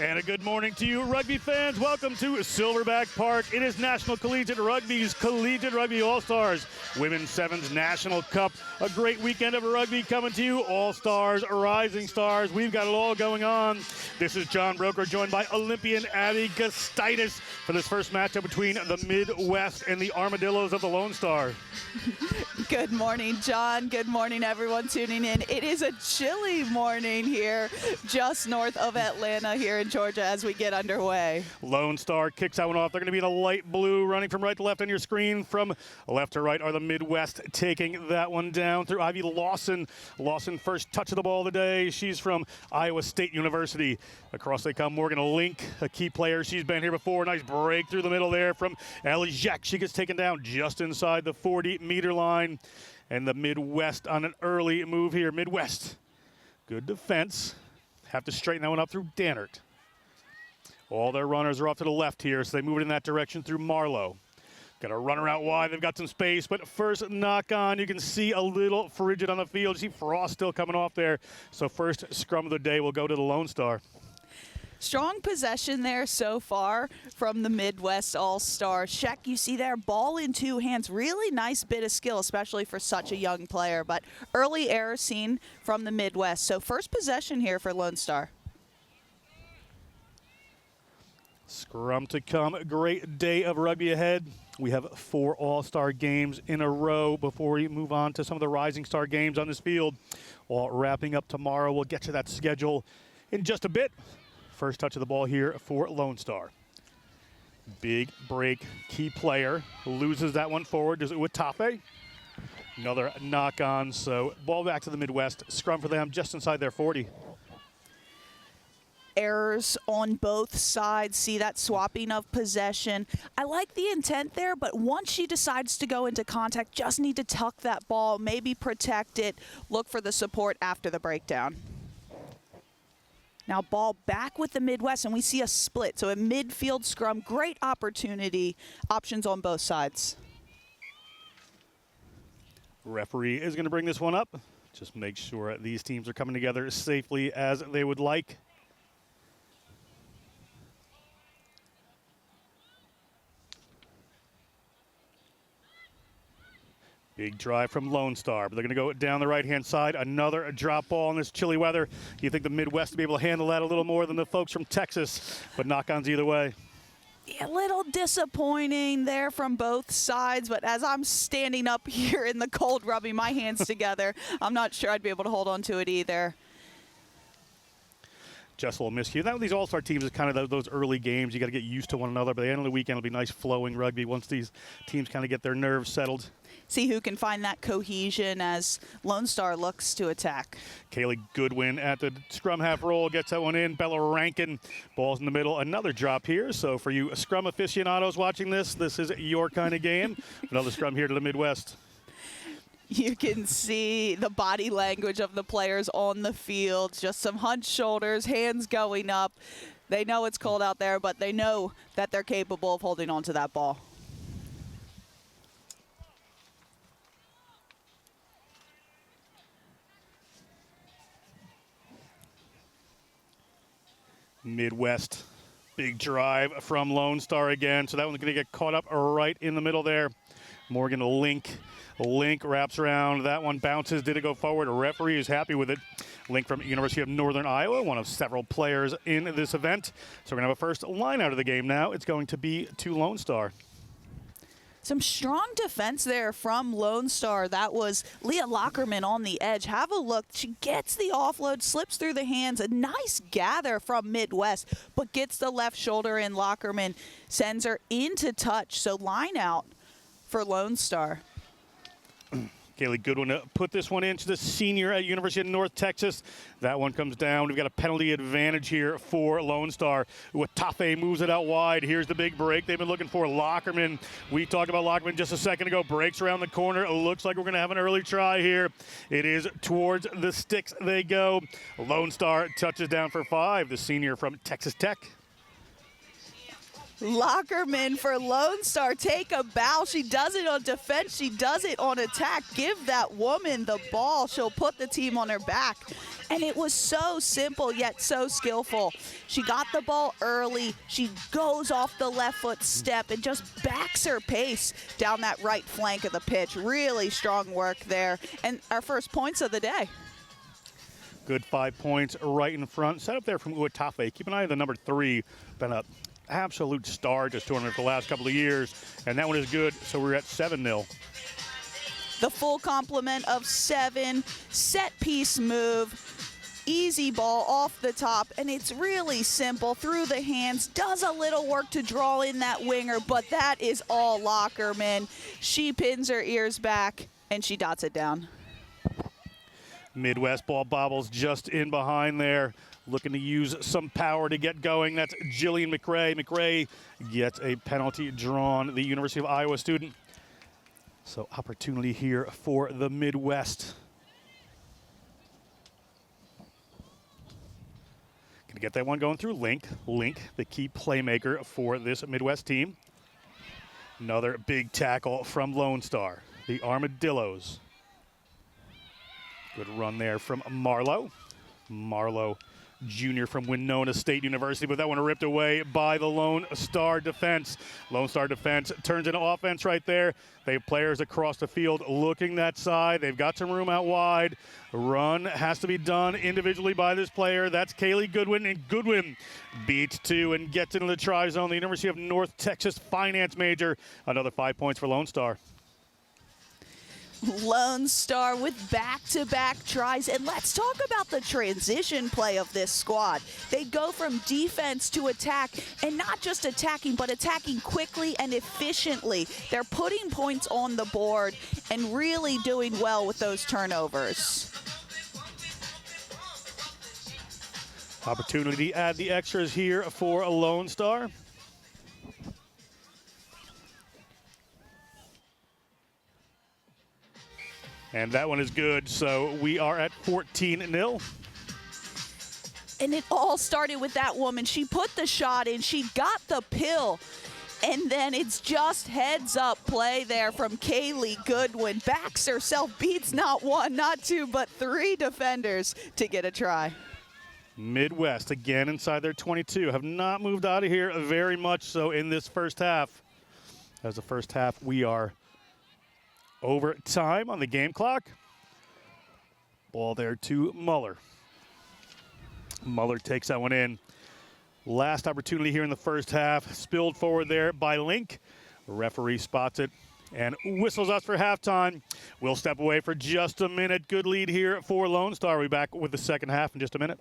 And a good morning to you, rugby fans. Welcome to Silverback Park. It is National Collegiate Rugby's Collegiate Rugby All-Stars Women's Sevens National Cup. A great weekend of rugby coming to you. All-Stars, Rising Stars. We've got it all going on. This is John Broker, joined by Olympian Abby Gustaitis for this first matchup between the Midwest and the Armadillos of the Lone Star. Good morning, John. Good morning, everyone tuning in. It is a chilly morning here just north of Atlanta here in Georgia as we get underway. Lone Star kicks that one off. They're going to be in a light blue, running from right to left on your screen. From left to right are the Midwest taking that one down through Ivy Lawson. Lawson first touch of the ball today. She's from Iowa State University. Across they come, Morgan Link, a key player. She's been here before. Nice break through the middle there from Ellie Jack. She gets taken down just inside the 40-meter line. And the Midwest on an early move here. Midwest, good defense. Have to straighten that one up through Dannert. All their runners are off to the left here, so they move it in that direction through Marlowe. Got a runner out wide. They've got some space, but first knock on. You can see a little frigid on the field. You see Frost still coming off there. So first scrum of the day will go to the Lone Star. Strong possession there so far from the Midwest All-Star. Sheck, you see there, ball in two hands. Really nice bit of skill, especially for such a young player. But early error seen from the Midwest. So first possession here for Lone Star. Scrum to come. A great day of rugby ahead. We have 4 All-Star games in a row before we move on to some of the Rising Star games on this field. All wrapping up tomorrow. We'll get to that schedule in just a bit. First touch of the ball here for Lone Star. Big break, key player. Loses that one forward. Does it with Tafe. Another knock on. So ball back to the Midwest. Scrum for them just inside their 40. Errors on both sides. See that swapping of possession. I like the intent there, but once she decides to go into contact, just need to tuck that ball, maybe protect it, look for the support after the breakdown. Now ball back with the Midwest, and we see a split. So a midfield scrum, great opportunity, options on both sides. Referee is going to bring this one up. Just make sure these teams are coming together safely as they would like. Big drive from Lone Star, but they're going to go down the right-hand side. Another drop ball in this chilly weather. You think the Midwest will be able to handle that a little more than the folks from Texas, but knock-ons either way. Yeah, a little disappointing there from both sides, but as I'm standing up here in the cold rubbing my hands together, I'm not sure I'd be able to hold on to it either. Just a little miscue. That with these All-Star teams is kind of those early games. You got to get used to one another. By the end of the weekend, it'll be nice flowing rugby once these teams kind of get their nerves settled. See who can find that cohesion as Lone Star looks to attack. Kaylee Goodwin at the scrum half roll gets that one in. Bella Rankin, ball's in the middle. Another drop here. So for you scrum aficionados watching this is your kind of game. Another scrum here to the Midwest. You can see the body language of the players on the field. Just some hunched shoulders, hands going up. They know it's cold out there, but they know that they're capable of holding on to that ball. Midwest, big drive from Lone Star again. So that one's going to get caught up right in the middle there. Morgan Link wraps around. That one bounces. Did it go forward? A referee is happy with it. Link from University of Northern Iowa, one of several players in this event. So we're going to have a first line out of the game now. It's going to be to Lone Star. Some strong defense there from Lone Star. That was Leah Lockerman on the edge. Have a look. She gets the offload, slips through the hands. A nice gather from Midwest, but gets the left shoulder in. Lockerman sends her into touch. So line out for Lone Star. Kaylee Goodwin put this one into the senior at University of North Texas. That one comes down. We've got a penalty advantage here for Lone Star. Watafe moves it out wide. Here's the big break they've been looking for. Lockerman, we talked about Lockerman just a second ago, breaks around the corner. It looks like we're going to have an early try here. It is towards the sticks they go. Lone Star touches down for 5, the senior from Texas Tech. Lockerman for Lone Star. Take a bow. She does it on defense. She does it on attack. Give that woman the ball. She'll put the team on her back. And it was so simple yet so skillful. She got the ball early. She goes off the left foot step and just backs her pace down that right flank of the pitch. Really strong work there. And our first points of the day. Good 5 points right in front. Set up there from Uatafe. Keep an eye on the number 3. Been an absolute star this tournament for the last couple of years. And that one is good, so we're at 7-0. The full complement of 7, set piece move, easy ball off the top, and it's really simple through the hands. Does a little work to draw in that winger, but that is all Lockerman. She pins her ears back, and she dots it down. Midwest ball bobbles just in behind there. Looking to use some power to get going. That's Jillian McRae. McRae gets a penalty drawn, the University of Iowa student. So opportunity here for the Midwest. Gonna get that one going through Link. Link, the key playmaker for this Midwest team. Another big tackle from Lone Star, the Armadillos. Good run there from Marlowe. Marlowe Jr. from Winona State University, but that one ripped away by the Lone Star defense. Lone Star defense turns into offense right there. They have players across the field looking that side. They've got some room out wide. Run has to be done individually by this player. That's Kaylee Goodwin, and Goodwin beats 2 and gets into the try zone. The University of North Texas finance major. Another 5 points for Lone Star. Lone Star with back-to-back tries. And let's talk about the transition play of this squad. They go from defense to attack, and not just attacking, but attacking quickly and efficiently. They're putting points on the board and really doing well with those turnovers. Opportunity to add the extras here for a Lone Star. And that one is good, so we are at 14-0. And it all started with that woman. She put the shot in, she got the pill, and then it's just heads up play there from Kaylee Goodwin. Backs herself, beats not 1, not 2, but 3 defenders to get a try. Midwest again inside their 22. Have not moved out of here very much so in this first half. As the first half, we are over time on the game clock. Ball there to Muller. Muller takes that one in. Last opportunity here in the first half. Spilled forward there by Link. Referee spots it and whistles us for halftime. We'll step away for just a minute. Good lead here for Lone Star. We'll be back with the second half in just a minute.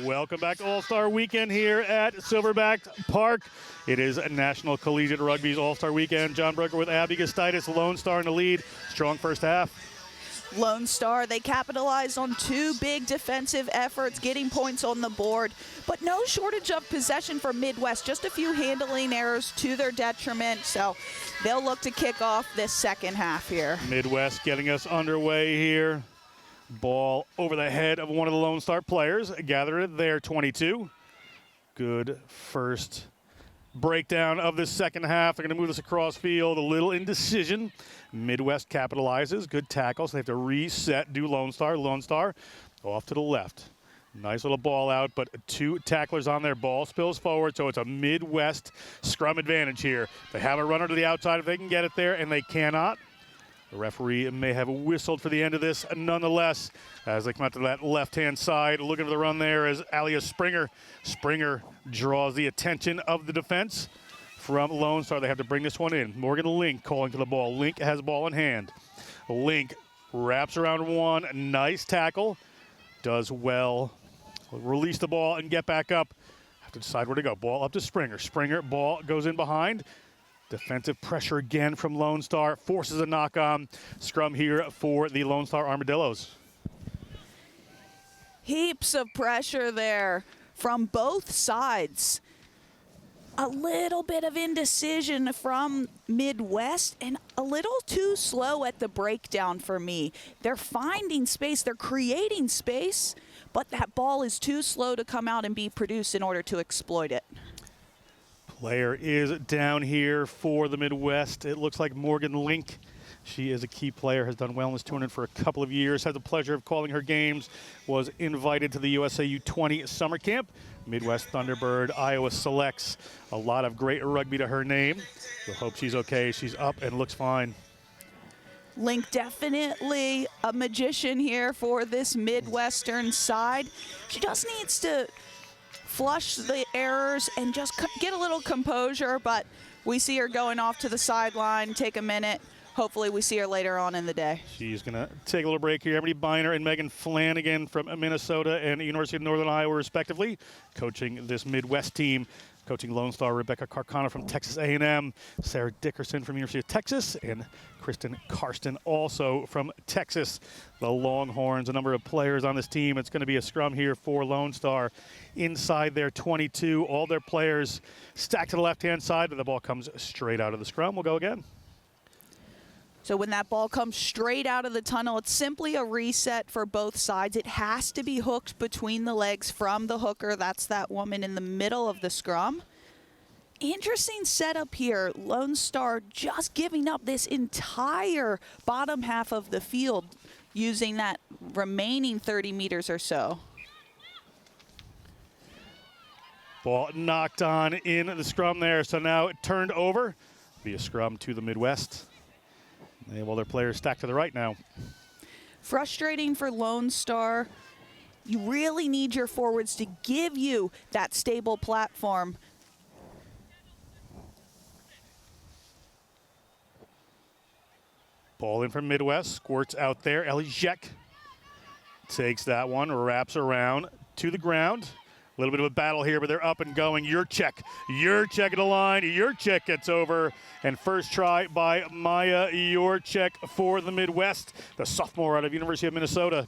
Welcome back to All-Star Weekend here at Silverback Park. It is National Collegiate Rugby's All-Star Weekend. John Brooker with Abby Gustitis, Lone Star in the lead. Strong first half. Lone Star, they capitalized on two big defensive efforts, getting points on the board, but no shortage of possession for Midwest. Just a few handling errors to their detriment, so they'll look to kick off this second half here. Midwest getting us underway here. Ball over the head of one of the Lone Star players. Gathered at their 22. Good first breakdown of the second half. They're going to move this across field. A little indecision. Midwest capitalizes. Good tackle. So they have to reset, do Lone Star. Lone Star off to the left. Nice little ball out, but two tacklers on their ball spills forward, so it's a Midwest scrum advantage here. They have a runner to the outside if they can get it there, and they cannot. The referee may have whistled for the end of this nonetheless as they come out to that left-hand side. Looking for the run there is Alia Springer. Springer draws the attention of the defense from Lone Star. They have to bring this one in. Morgan Link calling to the ball. Link has ball in hand. Link wraps around one. Nice tackle. Does well. Release the ball and get back up. Have to decide where to go. Ball up to Springer. Springer, ball goes in behind. Defensive pressure again from Lone Star. Forces a knock-on. Scrum here for the Lone Star Armadillos. Heaps of pressure there from both sides. A little bit of indecision from Midwest and a little too slow at the breakdown for me. They're finding space, they're creating space, but that ball is too slow to come out and be produced in order to exploit it. Player is down here for the Midwest. It looks like Morgan Link. She is a key player, has done well in this tournament for a couple of years, had the pleasure of calling her games, was invited to the USA U20 summer camp. Midwest Thunderbird, Iowa selects. A lot of great rugby to her name. We'll hope she's okay. She's up and looks fine. Link definitely a magician here for this Midwestern side. She just needs to flush the errors and just get a little composure, but we see her going off to the sideline. Take a minute. Hopefully we see her later on in the day. She's going to take a little break here. Emily Biner and Megan Flanagan from Minnesota and University of Northern Iowa, respectively, coaching this Midwest team. Coaching Lone Star, Rebecca Carcano from Texas A&M, Sarah Dickerson from University of Texas, and Kristen Karsten also from Texas. The Longhorns, a number of players on this team. It's going to be a scrum here for Lone Star inside their 22. All their players stacked to the left-hand side, and the ball comes straight out of the scrum. We'll go again. So when that ball comes straight out of the tunnel, it's simply a reset for both sides. It has to be hooked between the legs from the hooker. That's that woman in the middle of the scrum. Interesting setup here. Lone Star just giving up this entire bottom half of the field using that remaining 30 meters or so. Ball knocked on in the scrum there, so now it turned over. Be a scrum to the Midwest. Well, their players stacked to the right now. Frustrating for Lone Star. You really need your forwards to give you that stable platform. Ball in from Midwest, squirts out there. Ellie Zek takes that one, wraps around to the ground. A little bit of a battle here, but they're up and going. Yurchek at the line. Yurchek gets over. And first try by Maya Yurchek for the Midwest, the sophomore out of University of Minnesota.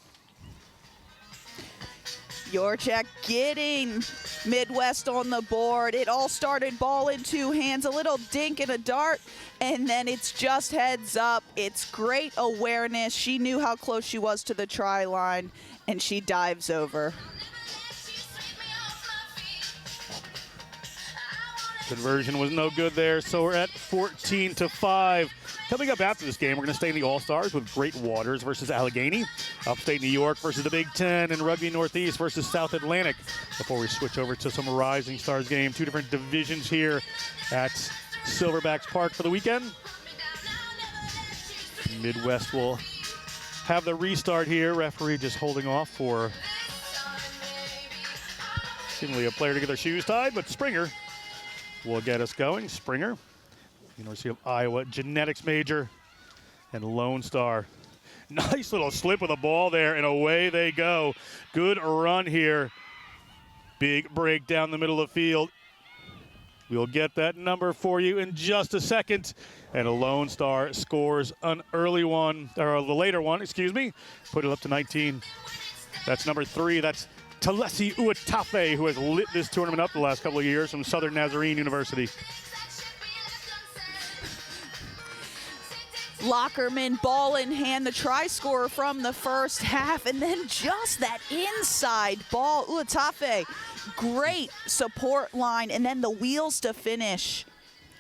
Yurchek getting Midwest on the board. It all started ball in two hands, a little dink and a dart, and then it's just heads up. It's great awareness. She knew how close she was to the try line, and she dives over. Conversion was no good there, so we're at 14-5. Coming up after this game, we're going to stay in the All-Stars with Great Waters versus Allegheny, Upstate New York versus the Big Ten, and Rugby Northeast versus South Atlantic before we switch over to some Rising Stars game. Two different divisions here at Silverbacks Park for the weekend. Midwest will have the restart here. Referee just holding off for seemingly a player to get their shoes tied, but Springer will get us going. Springer, University of Iowa genetics major, and Lone Star. Nice little slip of the ball there, and away they go. Good run here Big break down the middle of the field. We'll get that number for you in just a second. And a Lone Star scores an early one, or the later one, excuse me. Put it up to 19. That's number 3. That's Talesi Uatafe, who has lit this tournament up the last couple of years from Southern Nazarene University. Lockerman, ball in hand, the try scorer from the first half, and then just that inside ball. Uatafe, great support line, and then the wheels to finish.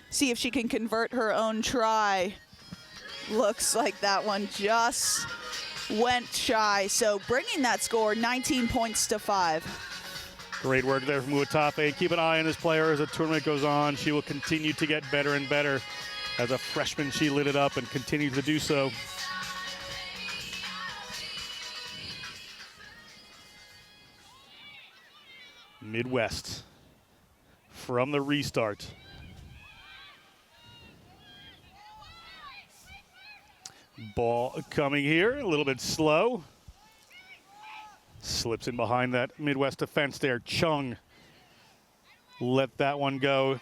See if she can convert her own try. Looks like that one just went shy. So bringing that score 19 points to 5. Great work there from Uatafe. Keep an eye on this player as the tournament goes on. She will continue to get better and better. As a freshman, she lit it up and continues to do so. Midwest from the restart. Ball coming here, a little bit slow. Slips in behind that Midwest defense there. Chung let that one go.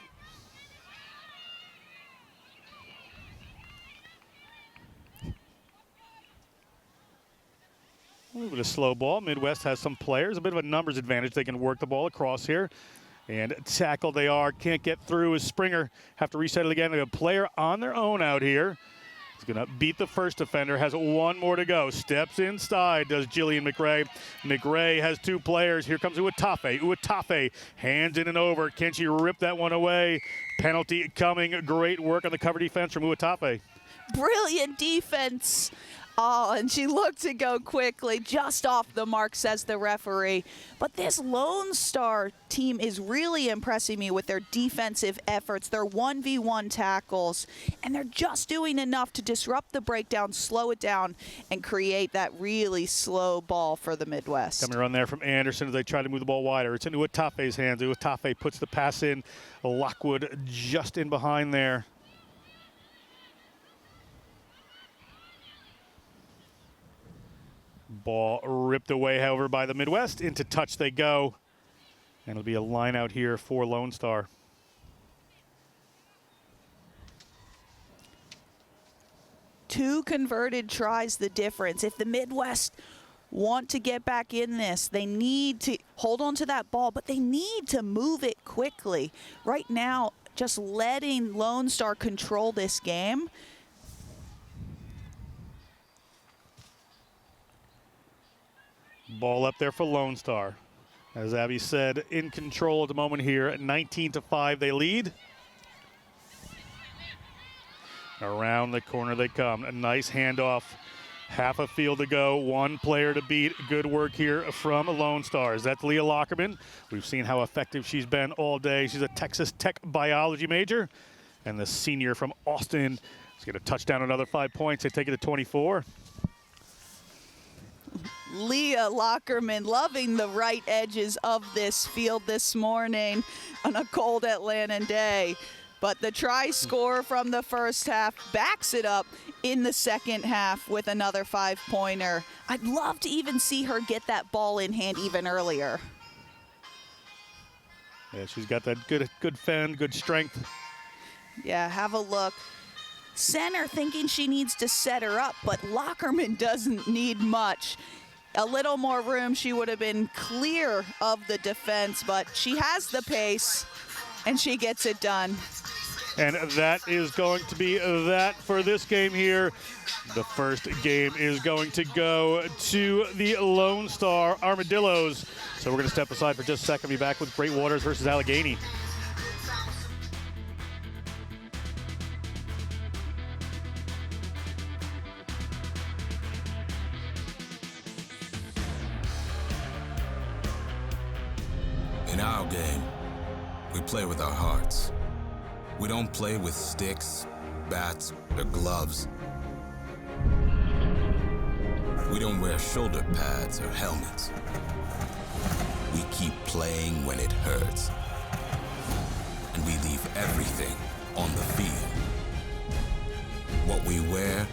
A little bit of slow ball. Midwest has some players, a bit of a numbers advantage. They can work the ball across here. And tackle they are. Can't get through as Springer have to reset it again. They have a player on their own out here. He's going to beat the first defender. Has one more to go. Steps inside, does Jillian McRae. McRae has 2 players. Here comes Uatafe. Uatafe hands in and over. Can she rip that one away? Penalty coming. Great work on the cover defense from Uatafe. Brilliant defense. Oh, and she looked to go quickly, just off the mark, says the referee. But this Lone Star team is really impressing me with their defensive efforts, their 1v1 tackles, and they're just doing enough to disrupt the breakdown, slow it down, and create that really slow ball for the Midwest. Coming around there from Anderson as they try to move the ball wider. It's in Uatafe's hands. Uatafe puts the pass in. Lockwood just in behind there. Ball ripped away, however, by the Midwest. Into touch they go. And it'll be a line out here for Lone Star. Two converted tries the difference. If the Midwest want to get back in this, they need to hold on to that ball, but they need to move it quickly. Right now, just letting Lone Star control this game. Ball up there for Lone Star. As Abby said, in control at the moment here. At 19-5, they lead. Around the corner they come. A nice handoff. Half a field to go. 1 player to beat. Good work here from Lone Stars. That's Leah Lockerman. We've seen how effective she's been all day. She's a Texas Tech biology major. And the senior from Austin is going to touch down another 5 points. They take it to 24. Leah Lockerman loving the right edges of this field this morning on a cold Atlanta day. But the try score from the first half backs it up in the second half with another 5-pointer. I'd love to even see her get that ball in hand even earlier. Yeah, she's got that good fend, good strength. Yeah, have a look. Center thinking she needs to set her up, but Lockerman doesn't need much. A little more room, she would have been clear of the defense, but she has the pace, and she gets it done. And that is going to be that for this game here. The first game is going to go to the Lone Star Armadillos. So we're going to step aside for just a second. Be back with Great Waters versus Allegheny. In our game, we play with our hearts. We don't play with sticks, bats, or gloves. We don't wear shoulder pads or helmets. We keep playing when it hurts. And we leave everything on the field. What we wear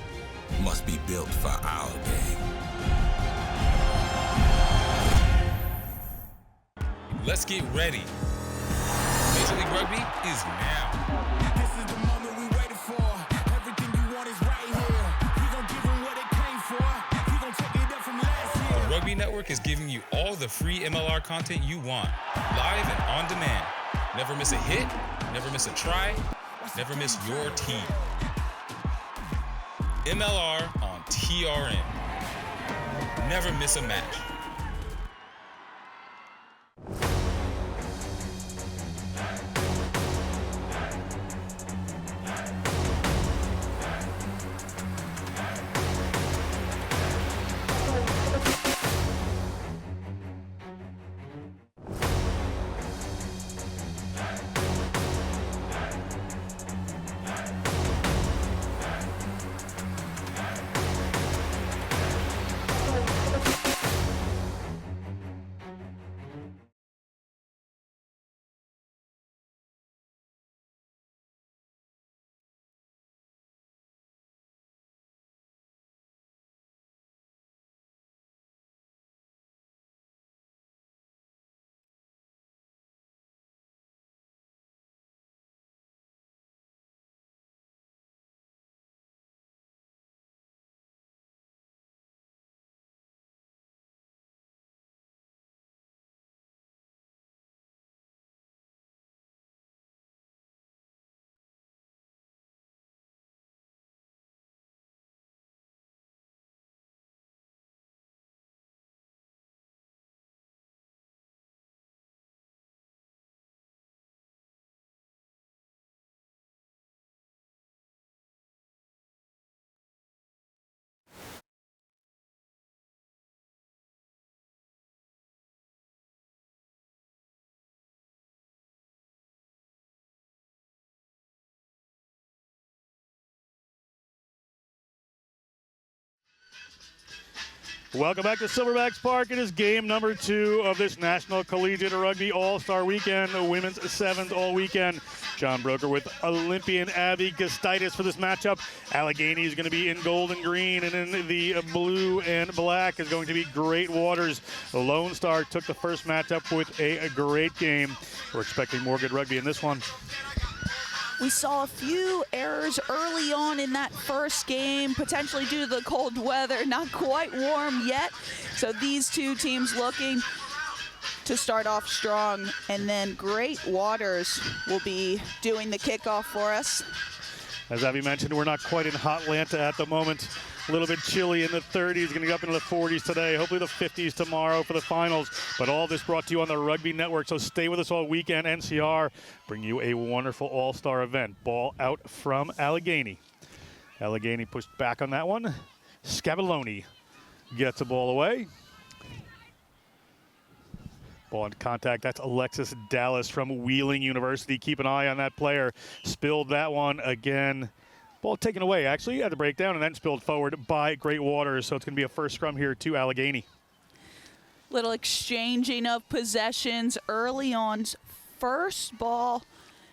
must be built for our game. Let's get ready. Major League Rugby is now. This is the moment we waited for. Everything you want is right here. We gon' give them what they came for. We gon' take it up from last year. The Rugby Network is giving you all the free MLR content you want, live and on demand. Never miss a hit, never miss a try, never miss your team. MLR on TRN. Never miss a match. Welcome back to Silverbacks Park. It is game number 2 of this National Collegiate Rugby All-Star Weekend, the women's sevens all weekend. John Broker with Olympian Abby Gustitis for this matchup. Allegheny is going to be in gold and green, and in the blue and black is going to be Great Waters. The Lone Star took the first matchup with a great game. We're expecting more good rugby in this one. We saw a few errors early on in that first game, potentially due to the cold weather, not quite warm yet. So these two teams looking to start off strong, and then Great Waters will be doing the kickoff for us. As Abby mentioned, we're not quite in Hotlanta at the moment. A little bit chilly in the 30s, going to get up into the 40s today, hopefully the 50s tomorrow for the finals. But all this brought to you on the Rugby Network, so stay with us all weekend. NCR bring you a wonderful all-star event. Ball out from Allegheny. Allegheny pushed back on that one. Scavoloni gets the ball away. Ball in contact, that's Alexis Dallas from Wheeling University. Keep an eye on that player. Spilled that one again. Ball taken away, actually, at the breakdown, and then spilled forward by Great Waters. So it's going to be a first scrum here to Allegheny. Little exchanging of possessions early on. First ball,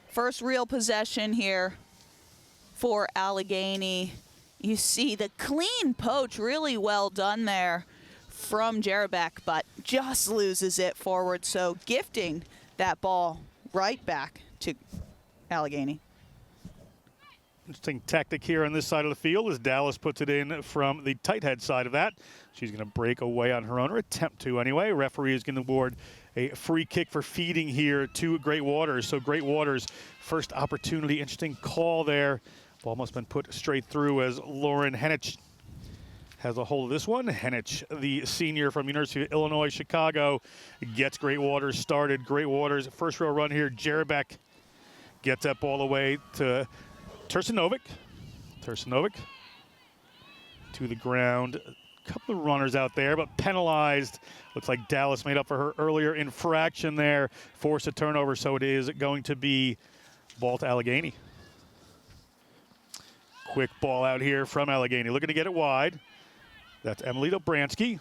first real possession here for Allegheny. You see the clean poach, really well done there from Jerebeck, but just loses it forward. So gifting that ball right back to Allegheny. Interesting tactic here on this side of the field as Dallas puts it in from the tight head side of that. She's going to break away on her own, or attempt to anyway. Referee is going to award a free kick for feeding here to Great Waters. So Great Waters, first opportunity. Interesting call there. Ball must have been put straight through as Lauren Henich has a hold of this one. Henich, the senior from University of Illinois, Chicago, gets Great Waters started. Great Waters, first row run here. Jerebeck gets that ball away to Tursinovic to the ground. A couple of runners out there, but penalized. Looks like Dallas made up for her earlier infraction there. Forced a turnover, so it is going to be ball to Allegheny. Quick ball out here from Allegheny. Looking to get it wide. That's Emily Dobransky.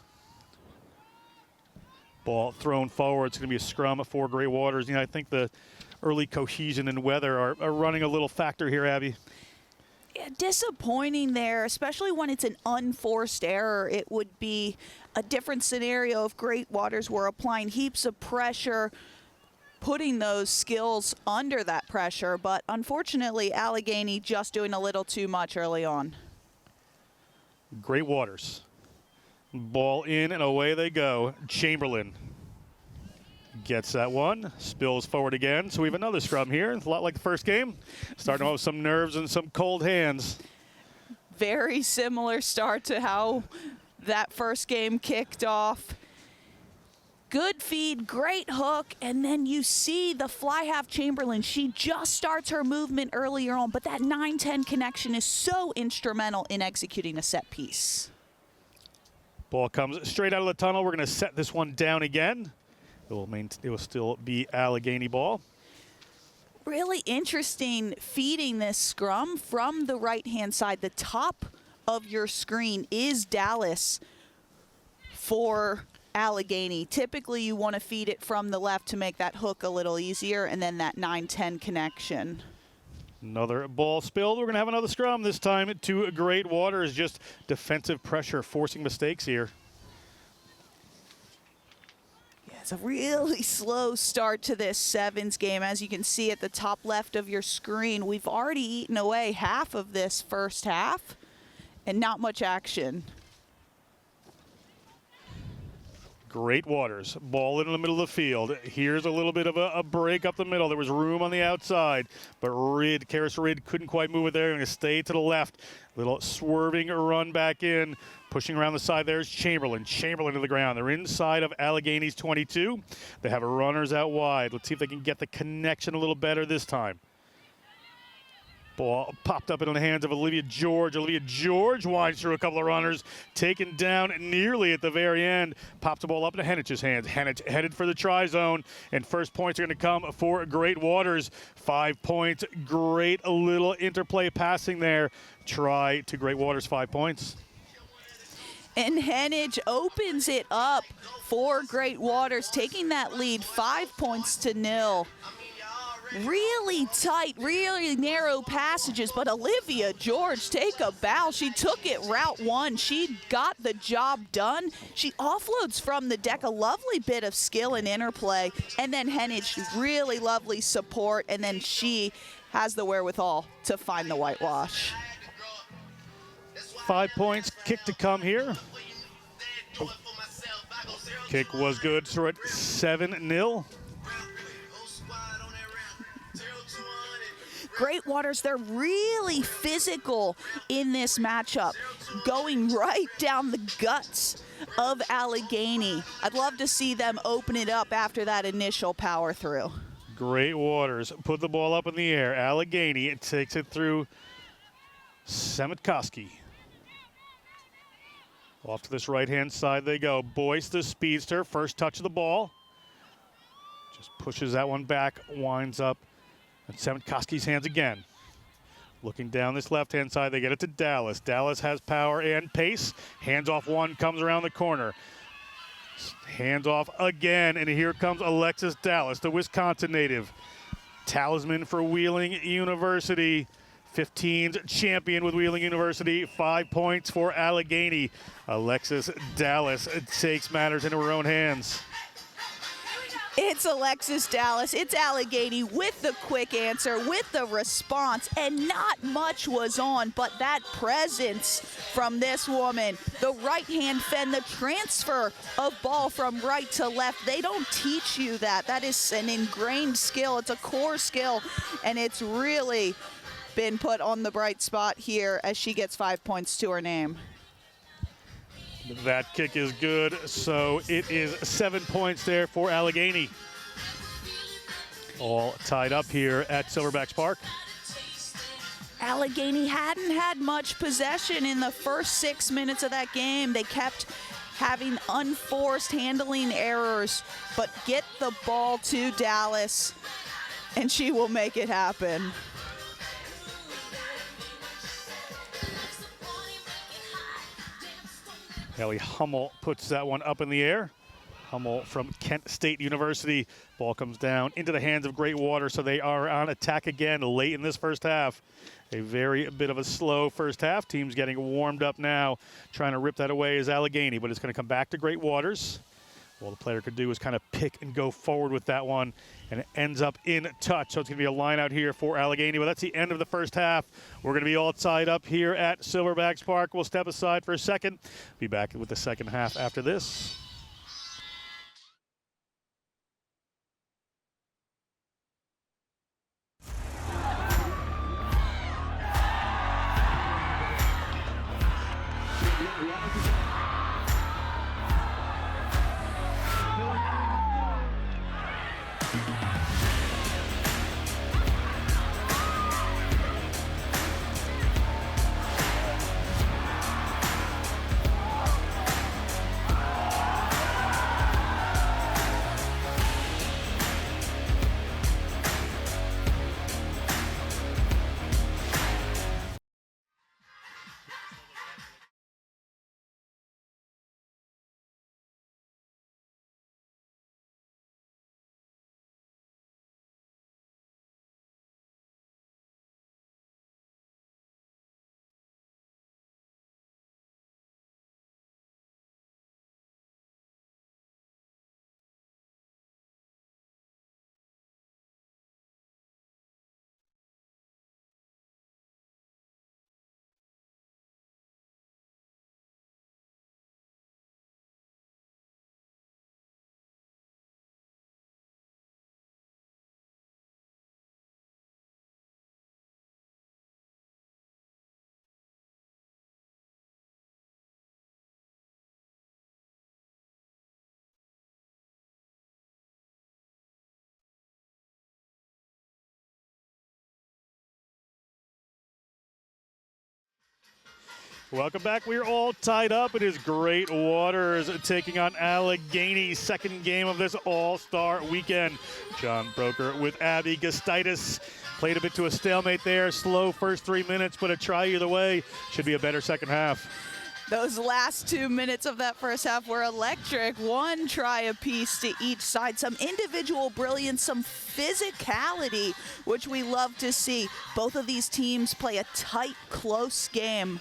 Ball thrown forward. It's going to be a scrum for Great Waters. You know, I think the early cohesion and weather are running a little factor here, Abby. Yeah, disappointing there, especially when it's an unforced error. It would be a different scenario if Great Waters were applying heaps of pressure putting those skills under that pressure, but unfortunately, Allegheny just doing a little too much early on. Great Waters. Ball in and away they go. Chamberlain gets that one, spills forward again. So we have another scrum here. It's a lot like the first game. Starting off with some nerves and some cold hands. Very similar start to how that first game kicked off. Good feed, great hook, and then you see the fly half Chamberlain. She just starts her movement earlier on, but that 9-10 connection is so instrumental in executing a set piece. Ball comes straight out of the tunnel. We're going to set this one down again. It will still be Allegheny ball. Really interesting feeding this scrum from the right-hand side. The top of your screen is Dallas for Allegheny. Typically, you want to feed it from the left to make that hook a little easier, and then that 9-10 connection. Another ball spilled. We're going to have another scrum, this time to Great Waters. Just defensive pressure, forcing mistakes here. Yeah, it's a really slow start to this sevens game. As you can see at the top left of your screen, we've already eaten away half of this first half, and not much action. Great Waters, ball in the middle of the field. Here's a little bit of a break up the middle. There was room on the outside, but Karis Ridd couldn't quite move it there. Going to stay to the left. Little swerving run back in. Pushing around the side, there's Chamberlain. Chamberlain to the ground. They're inside of Allegheny's 22. They have runners out wide. Let's see if they can get the connection a little better this time. Ball popped up into the hands of Olivia George. Olivia George winds through a couple of runners, taken down nearly at the very end. Pops the ball up into Henich's hands. Henich headed for the try zone, and first points are going to come for Great Waters. 5 points. Great little interplay passing there. Try to Great Waters, 5 points. And Henich opens it up for Great Waters, taking that lead 5 points to 0. Really tight, really narrow passages, but Olivia George, take a bow. She took it route one. She got the job done. She offloads from the deck, a lovely bit of skill and interplay, and then Henich, really lovely support, and then she has the wherewithal to find the whitewash. 5 points, kick to come here. Kick was good, so we're at 7-0. Great Waters, they're really physical in this matchup, going right down the guts of Allegheny. I'd love to see them open it up after that initial power through. Great Waters put the ball up in the air. Allegheny takes it through Semitkoski. Off to this right-hand side they go. Boyce, the speedster, first touch of the ball. Just pushes that one back, winds up in Semitkoski's hands again. Looking down this left-hand side, they get it to Dallas. Dallas has power and pace. Hands off one, comes around the corner. Hands off again, and here comes Alexis Dallas, the Wisconsin native. Talisman for Wheeling University. 15's champion with Wheeling University. 5 points for Allegheny. Alexis Dallas takes matters into her own hands. It's Alexis Dallas, it's Allegheny with the quick answer, with the response, and not much was on, but that presence from this woman, the right-hand fend, the transfer of ball from right to left, they don't teach you that. That is an ingrained skill, it's a core skill, and it's really been put on the bright spot here as she gets 5 points to her name. That kick is good, so it is 7 points there for Allegheny. All tied up here at Silverbacks Park. Allegheny hadn't had much possession in the first 6 minutes of that game. They kept having unforced handling errors, but get the ball to Dallas, and she will make it happen. Ellie Hummel puts that one up in the air. Hummel from Kent State University. Ball comes down into the hands of Great Water, so they are on attack again late in this first half. A very bit of a slow first half. Team's getting warmed up now. Trying to rip that away is Allegheny, but it's going to come back to Great Waters. All the player could do is kind of pick and go forward with that one, and it ends up in touch. So it's going to be a line out here for Allegheny. But that's the end of the first half. We're going to be all tied up here at Silverbacks Park. We'll step aside for a second. Be back with the second half after this. Welcome back. We're all tied up. It is Great Waters taking on Allegheny. Second game of this all-star weekend. John Broker with Abby Gustitis. Played a bit to a stalemate there. Slow first 3 minutes, but a try either way. Should be a better second half. Those last 2 minutes of that first half were electric. One try apiece to each side. Some individual brilliance, some physicality, which we love to see. Both of these teams play a tight, close game.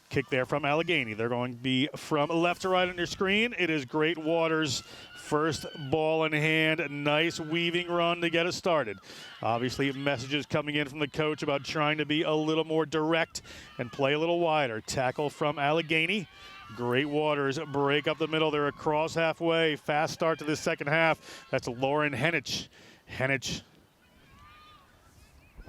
Kick there from Allegheny. They're going to be from left to right on your screen. It is Great Waters' first ball in hand. Nice weaving run to get us started. Obviously, messages coming in from the coach about trying to be a little more direct and play a little wider. Tackle from Allegheny. Great Waters break up the middle. They're across halfway. Fast start to the second half. That's Lauren Henich. Henich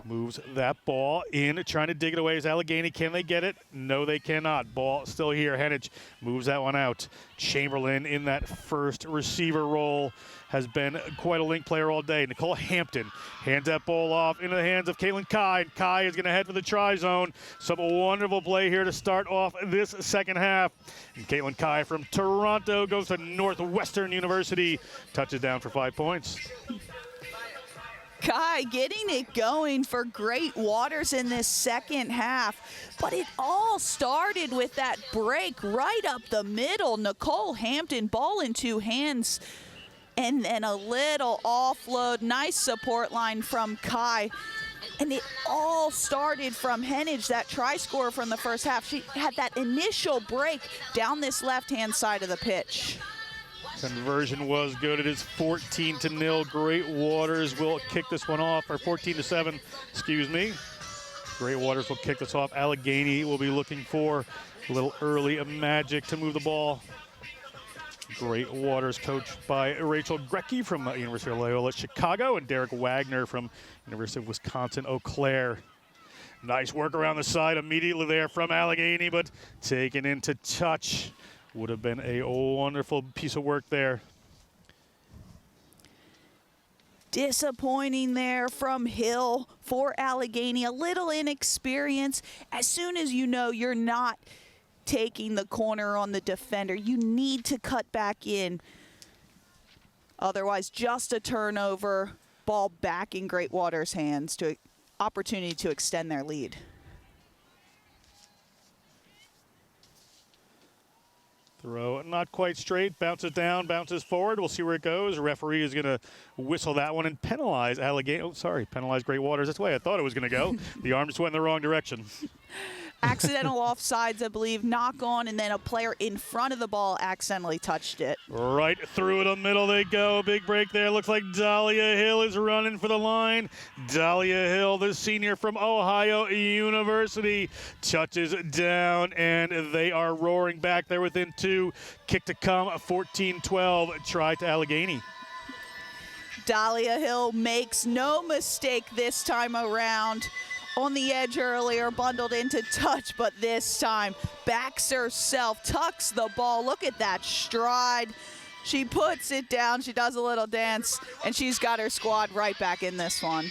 moves that ball in, trying to dig it away. Is Allegheny, can they get it? No, they cannot. Ball still here. Henich moves that one out. Chamberlain in that first receiver role has been quite a link player all day. Nicole Hampton hands that ball off into the hands of Caitlin Kai. Kai is going to head for the try zone. Some wonderful play here to start off this second half. And Caitlin Kai from Toronto goes to Northwestern University. Touches down for 5 points. Kai getting it going for Great Waters in this second half. But it all started with that break right up the middle. Nicole Hampton, ball in two hands. And then a little offload. Nice support line from Kai. And it all started from Henich, that try scorer from the first half. She had that initial break down this left-hand side of the pitch. Conversion was good. It is 14-0. Great Waters will kick this one off, or 14-7, excuse me. Great Waters will kick this off. Allegheny will be looking for a little early magic to move the ball. Great Waters coached by Rachel Grecki from University of Loyola Chicago and Derek Wagner from University of Wisconsin Eau Claire. Nice work around the side immediately there from Allegheny, but taken into touch. Would have been a wonderful piece of work there. Disappointing there from Hill for Allegheny. A little inexperience. As soon as you know you're not taking the corner on the defender, you need to cut back in. Otherwise, just a turnover. Ball back in Great Waters' hands to opportunity to extend their lead. Throw not quite straight, bounces down, bounces forward. We'll see where it goes. Referee is going to whistle that one and penalize Allegheny. Oh, sorry, penalize Great Waters. That's the way I thought it was going to go. The arm just went in the wrong direction. Accidental offsides, I believe, knock on, and then a player in front of the ball accidentally touched it. Right through the middle they go. Big break there. Looks like Dahlia Hill is running for the line. Dahlia Hill, the senior from Ohio University, touches down, and they are roaring back. They're within 2. Kick to come, 14-12. Try to Allegheny. Dahlia Hill makes no mistake this time around. On the edge earlier, bundled into touch, but this time backs herself, tucks the ball. Look at that stride. She puts it down, she does a little dance, and she's got her squad right back in this one.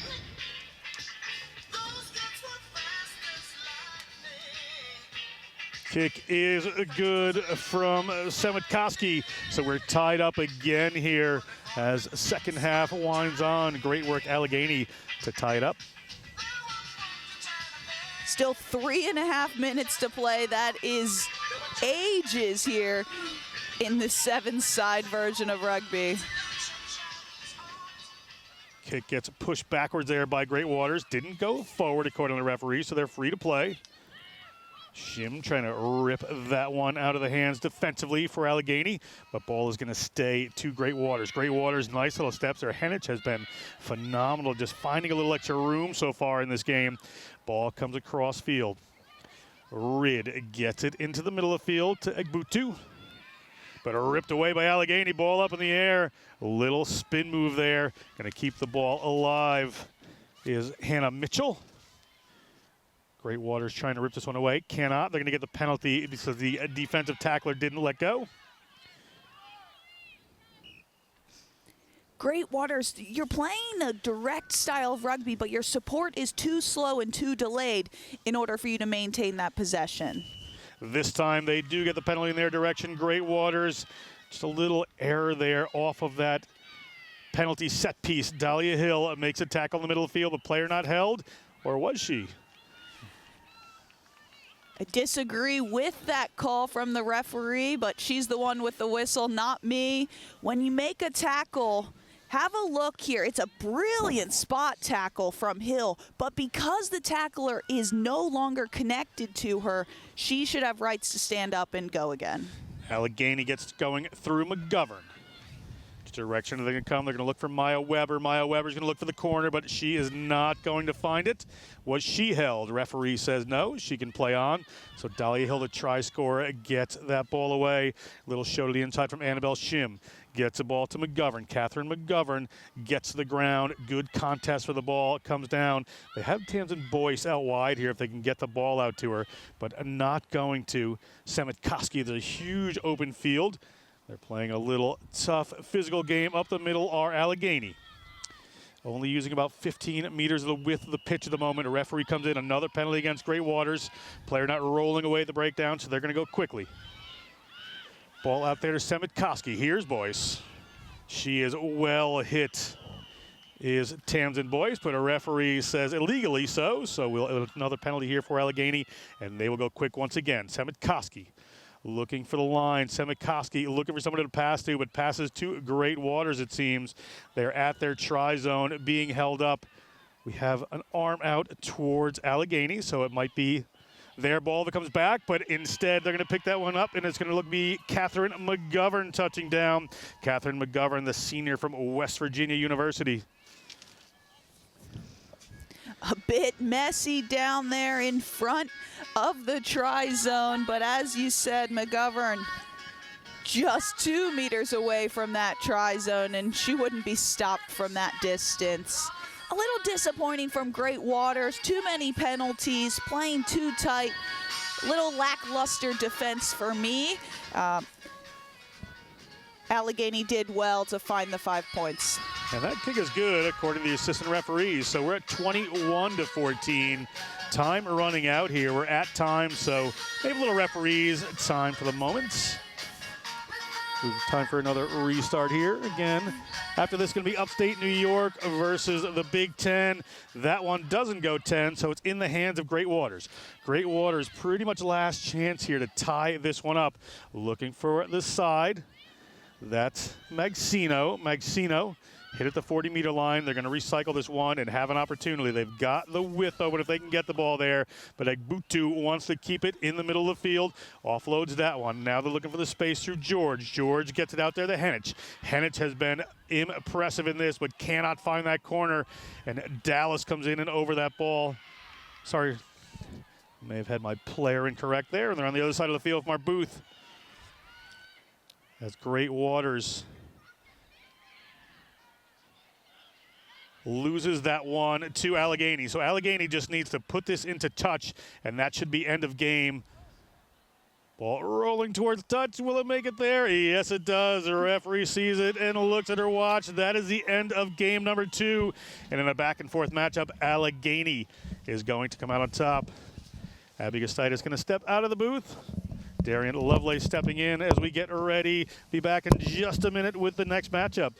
Kick is good from Semitkoski. So we're tied up again here as second half winds on. Great work, Allegheny, to tie it up. Still 3.5 minutes to play. That is ages here in the 7-side version of rugby. Kick gets pushed backwards there by Great Waters. Didn't go forward according to the referee, so they're free to play. Shim trying to rip that one out of the hands defensively for Allegheny, but ball is going to stay to Great Waters. Great Waters, nice little steps there. Henich has been phenomenal, just finding a little extra room so far in this game. Ball comes across field. Rid gets it into the middle of the field to Egbutu, but ripped away by Allegheny. Ball up in the air. Little spin move there. Going to keep the ball alive is Hannah Mitchell. Great Waters trying to rip this one away. Cannot. They're going to get the penalty because the defensive tackler didn't let go. Great Waters, you're playing a direct style of rugby, but your support is too slow and too delayed in order for you to maintain that possession. This time they do get the penalty in their direction. Great Waters, just a little error there off of that penalty set piece. Dahlia Hill makes a tackle in the middle of the field. The player not held, or was she? I disagree with that call from the referee, but she's the one with the whistle, not me. When you make a tackle, have a look here. It's a brilliant spot tackle from Hill, but because the tackler is no longer connected to her, she should have rights to stand up and go again. Allegheny gets going through McGovern. Which direction are they going to come? They're going to look for Maya Weber. Maya Weber's going to look for the corner, but she is not going to find it. Was she held? Referee says no, she can play on. So Dahlia Hill, the try scorer, gets that ball away. Little show to the inside from Annabelle Shim. Gets the ball to McGovern. Catherine McGovern gets to the ground. Good contest for the ball. It comes down. They have Tamsin Boyce out wide here if they can get the ball out to her, but not going to. Semitkoski, there's a huge open field. They're playing a little tough physical game. Up the middle are Allegheny. Only using about 15 meters of the width of the pitch at the moment. A referee comes in. Another penalty against Great Waters. Player not rolling away at the breakdown, so they're going to go quickly. Ball out there to Semitkoski. Here's Boyce. She is well hit. Is Tamsin Boyce, but a referee says illegally so. So we'll another penalty here for Allegheny, and they will go quick once again. Semitkoski looking for the line. Semitkoski looking for someone to pass to, but passes to Great Waters, it seems. They're at their try zone being held up. We have an arm out towards Allegheny, so it might be their ball that comes back, but instead they're going to pick that one up, and it's going to be Catherine McGovern touching down. Catherine McGovern, the senior from West Virginia University. A bit messy down there in front of the try zone, but as you said, McGovern just 2 meters away from that try zone, and she wouldn't be stopped from that distance. A little disappointing from Great Waters. Too many penalties, playing too tight. Little lackluster defense for me. Allegheny did well to find the 5 points. And that kick is good, according to the assistant referees. So we're at 21-14. Time running out here. We're at time, so maybe a little referees time for the moment. Time for another restart here. Again, after this, going to be Upstate New York versus the Big Ten. That one doesn't go 10, so it's in the hands of Great Waters. Great Waters, pretty much last chance here to tie this one up. Looking for the side. That's Magsino. Magsino hit at the 40-meter line. They're going to recycle this one and have an opportunity. They've got the width open if they can get the ball there, but Egbutu wants to keep it in the middle of the field. Offloads that one. Now they're looking for the space through George. George gets it out there to Henich. Henich has been impressive in this, but cannot find that corner, and Dallas comes in and over that ball. Sorry, may have had my player incorrect there, and they're on the other side of the field from Marbuth. That's Great Waters. Loses that one to Allegheny. So Allegheny just needs to put this into touch, and that should be end of game. Ball rolling towards touch. Will it make it there? Yes, it does. The referee sees it and looks at her watch. That is the end of game number 2. And in a back-and-forth matchup, Allegheny is going to come out on top. Abby Gustitis going to step out of the booth. Darian Lovelace stepping in as we get ready. Be back in just a minute with the next matchup.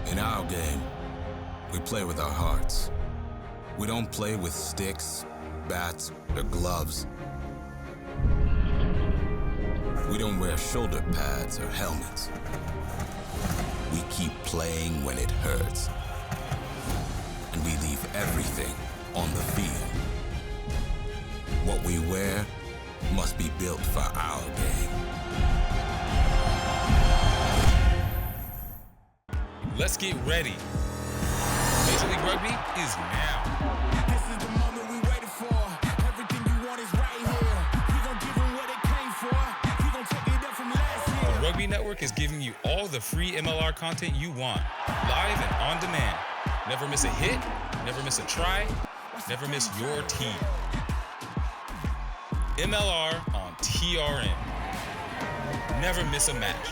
In our game, we play with our hearts. We don't play with sticks, bats, or gloves. We don't wear shoulder pads or helmets. We keep playing when it hurts. And we leave everything on the field. What we wear must be built for our game. Let's get ready. Major League Rugby is now. This is the moment we waited for. Everything you want is right here. We gon' give them what they came for. We gon' take it up from last year. The Rugby Network is giving you all the free MLR content you want, live and on demand. Never miss a hit, never miss a try, never miss your team. MLR on TRN. Never miss a match.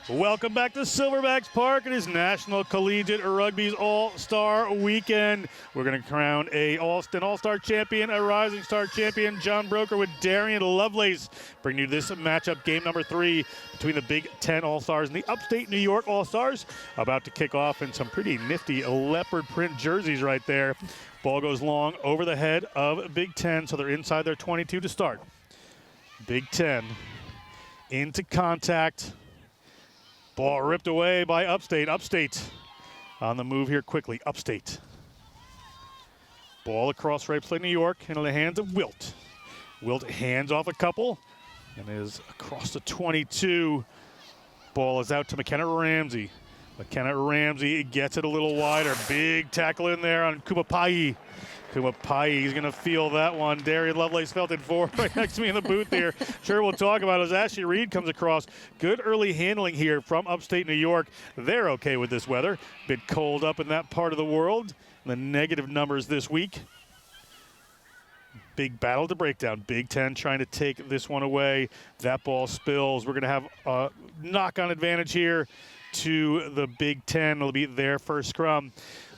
Welcome back to Silverbacks Park. It is National Collegiate Rugby's All-Star Weekend. We're going to crown an All-Star champion, a Rising Star champion, John Broker with Darian Lovelace. Bringing you this matchup, game number 3 between the Big Ten All-Stars and the Upstate New York All-Stars. About to kick off in some pretty nifty leopard print jerseys right there. Ball goes long over the head of Big Ten, so they're inside their 22 to start. Big Ten into contact. Ball ripped away by Upstate. Upstate on the move here quickly. Upstate. Ball across right play New York into the hands of Wilt. Wilt hands off a couple and is across the 22. Ball is out to McKenna Ramsey. McKenna Ramsey gets it a little wider. Big tackle in there on Kumapai. Kumapai, he's going to feel that one. Darian Lovelace felt it forward right next to me in the booth here. Sure, we'll talk about it as Ashley Reed comes across. Good early handling here from Upstate New York. They're okay with this weather. Bit cold up in that part of the world. The negative numbers this week. Big battle to break down. Big Ten trying to take this one away. That ball spills. We're going to have a knock-on advantage here to the Big Ten. It'll be their first scrum.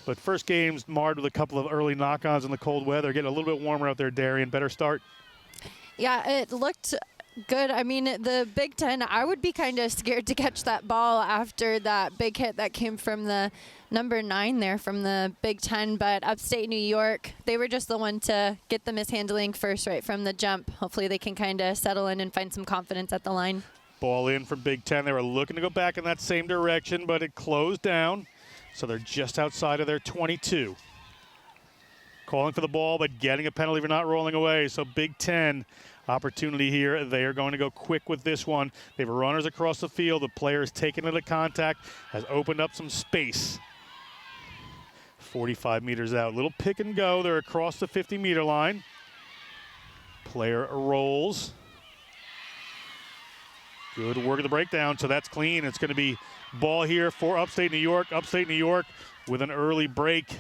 But first game's marred with a couple of early knock-ons in the cold weather. Getting a little bit warmer out there, Darian. Better start. Yeah, it looked good. I mean, the Big Ten, I would be kind of scared to catch that ball after that big hit that came from the number 9 there from the Big Ten. But Upstate New York, they were just the one to get the mishandling first right from the jump. Hopefully they can kind of settle in and find some confidence at the line. Ball in from Big Ten. They were looking to go back in that same direction, but it closed down. So they're just outside of their 22. Calling for the ball, but getting a penalty for not rolling away. So Big Ten opportunity here. They are going to go quick with this one. They have runners across the field. The player is taking it to contact, has opened up some space. 45 meters out. Little pick and go. They're across the 50-meter line. Player rolls. Good work of the breakdown, so that's clean. It's going to be ball here for Upstate New York. Upstate New York with an early break.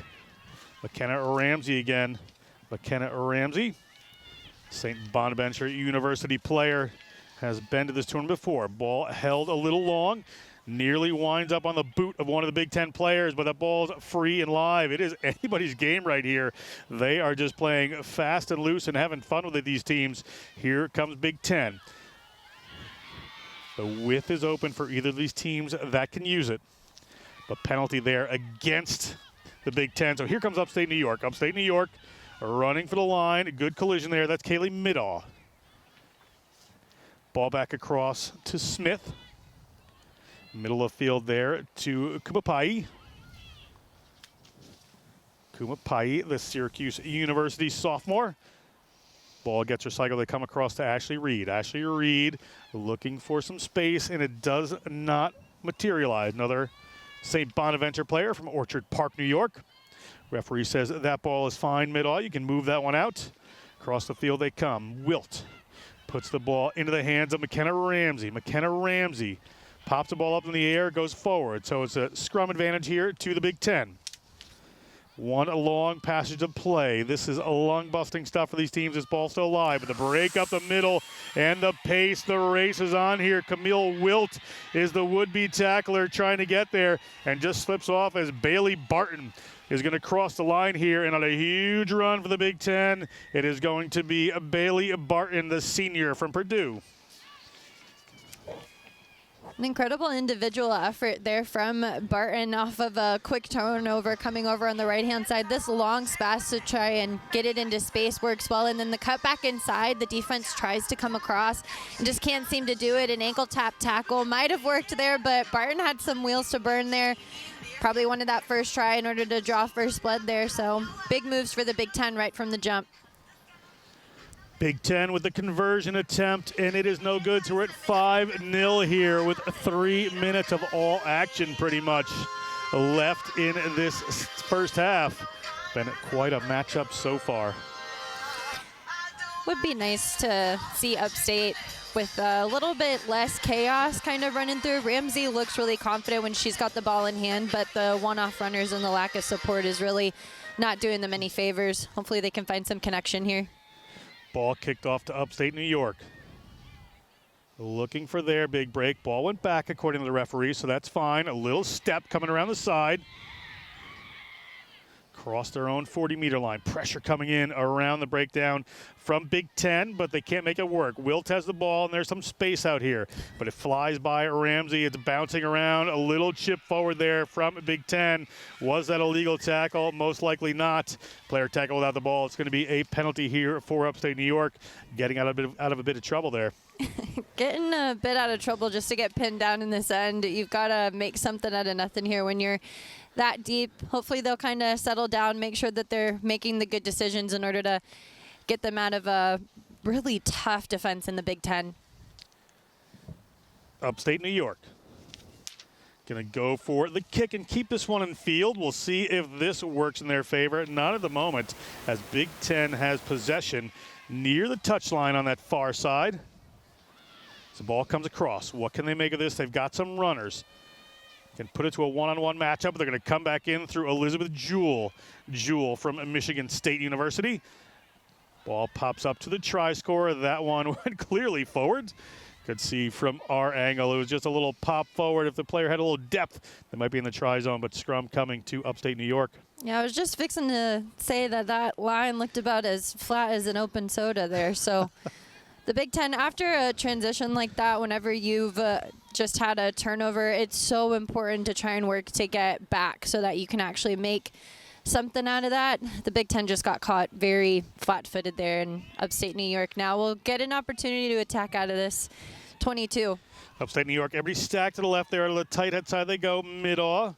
McKenna Ramsey again. McKenna Ramsey, St. Bonaventure University player, has been to this tournament before. Ball held a little long. Nearly winds up on the boot of one of the Big Ten players, but that ball's free and live. It is anybody's game right here. They are just playing fast and loose and having fun with it, these teams. Here comes Big Ten. The width is open for either of these teams that can use it. But penalty there against the Big Ten. So here comes Upstate New York. Upstate New York running for the line. A good collision there. That's Kaylee Middaugh. Ball back across to Smith. Middle of field there to Kumapai. Kumapai, the Syracuse University sophomore. Ball gets recycled. They come across to Ashley Reed. Ashley Reed looking for some space, and it does not materialize. Another St. Bonaventure player from Orchard Park, New York. Referee says that ball is fine, Middaugh. You can move that one out. Across the field they come. Wilt puts the ball into the hands of McKenna Ramsey. McKenna Ramsey pops the ball up in the air, goes forward. So it's a scrum advantage here to the Big Ten. One long passage of play. This is lung-busting stuff for these teams. This ball's still alive, but the break up the middle and the pace, the race is on here. Camille Wilt is the would-be tackler trying to get there and just slips off as Bailey Barton is going to cross the line here, and on a huge run for the Big Ten, it is going to be Bailey Barton, the senior from Purdue. An incredible individual effort there from Barton off of a quick turnover coming over on the right-hand side. This long pass to try and get it into space works well, and then the cut back inside, the defense tries to come across and just can't seem to do it. An ankle tap tackle might have worked there, but Barton had some wheels to burn there. Probably wanted that first try in order to draw first blood there, so big moves for the Big Ten right from the jump. Big Ten with the conversion attempt, and it is no good. So we're at 5-0 here with 3 minutes of all action pretty much left in this first half. Been quite a matchup so far. Would be nice to see Upstate with a little bit less chaos kind of running through. Ramsey looks really confident when she's got the ball in hand, but the one-off runners and the lack of support is really not doing them any favors. Hopefully they can find some connection here. Ball kicked off to Upstate New York. looking for their big break. Ball went back according to the referee, so that's fine. A little step coming around the side. Across their own 40-meter line. Pressure coming in around the breakdown from Big Ten, but they can't make it work. Wilt has the ball, and there's some space out here, but it flies by Ramsey. It's bouncing around. A little chip forward there from Big Ten. Was that a legal tackle? Most likely not. Player tackle without the ball. It's going to be a penalty here for Upstate New York, getting out of a bit of trouble there. Getting a bit out of trouble just to get pinned down in this end. You've got to make something out of nothing here when you're that deep. Hopefully they'll kind of settle down, make sure that they're making the good decisions in order to get them out of a really tough defense in the Big Ten. Upstate New York going to go for the kick and keep this one in field. We'll see if this works in their favor. Not at the moment, as Big Ten has possession near the touchline on that far side. So the ball comes across. What can they make of this? They've got some runners. Can put it to a one-on-one matchup. They're going to come back in through Elizabeth Jewell. Jewell from Michigan State University. Ball pops up to the try scorer. That one went clearly forward. Could see from our angle, it was just a little pop forward. If the player had a little depth, they might be in the try zone, but scrum coming to Upstate New York. Yeah, I was just fixing to say that line looked about as flat as an open soda there. So the Big Ten, after a transition like that, whenever you've just had a turnover, it's so important to try and work to get back so that you can actually make something out of that. The Big Ten just got caught very flat-footed there, and Upstate New York now will get an opportunity to attack out of this. 22. Upstate New York, everybody stacked to the left there. On the tight head side they go. Midaw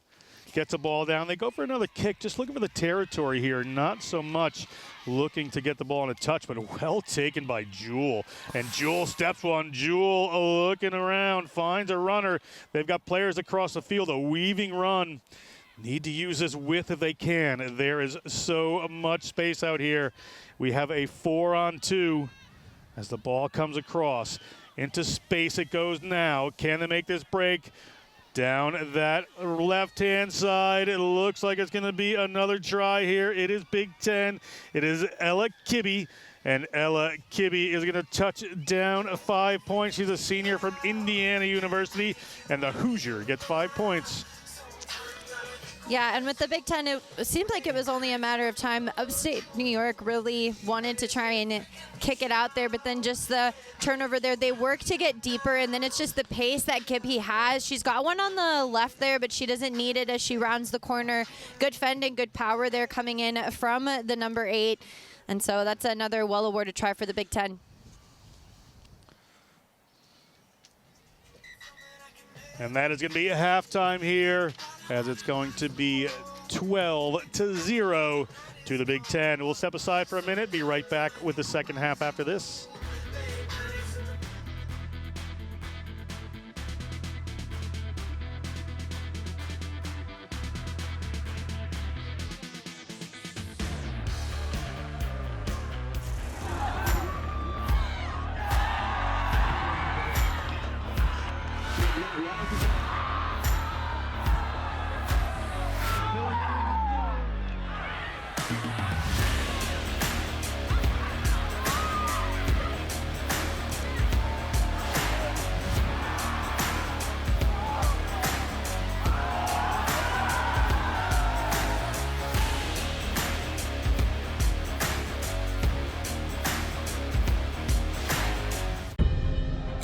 gets a ball down. They go for another kick, just looking for the territory here. Not so much looking to get the ball in a touch, but well taken by Jewell. And Jewell steps one. Jewell looking around, finds a runner. They've got players across the field, a weaving run. Need to use this width if they can. There is so much space out here. We have a 4-on-2 as the ball comes across. Into space it goes now. Can they make this break? Down that left-hand side. It looks like it's going to be another try here. It is Big Ten. It is Ella Kibbe. And Ella Kibbe is going to touch down 5 points. She's a senior from Indiana University. And the Hoosier gets 5 points. Yeah, and with the Big Ten, it seemed like it was only a matter of time. Upstate New York really wanted to try and kick it out there, but then just the turnover there, they work to get deeper, and then it's just the pace that Kibbe has. She's got one on the left there, but she doesn't need it as she rounds the corner. Good fending, good power there coming in from the number 8, and so that's another well-awarded try for the Big Ten. And that is going to be a halftime here, as it's going to be 12-0 to the Big Ten. We'll step aside for a minute, be right back with the second half after this.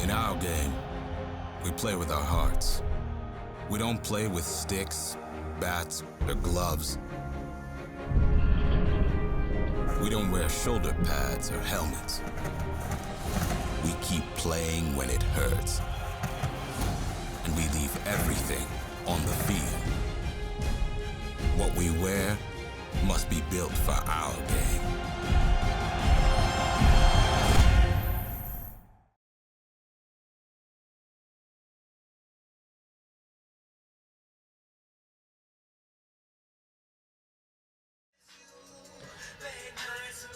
In our game, we play with our hearts. We don't play with sticks, bats, or gloves. We don't wear shoulder pads or helmets. We keep playing when it hurts. And we leave everything on the field. What we wear must be built for our game.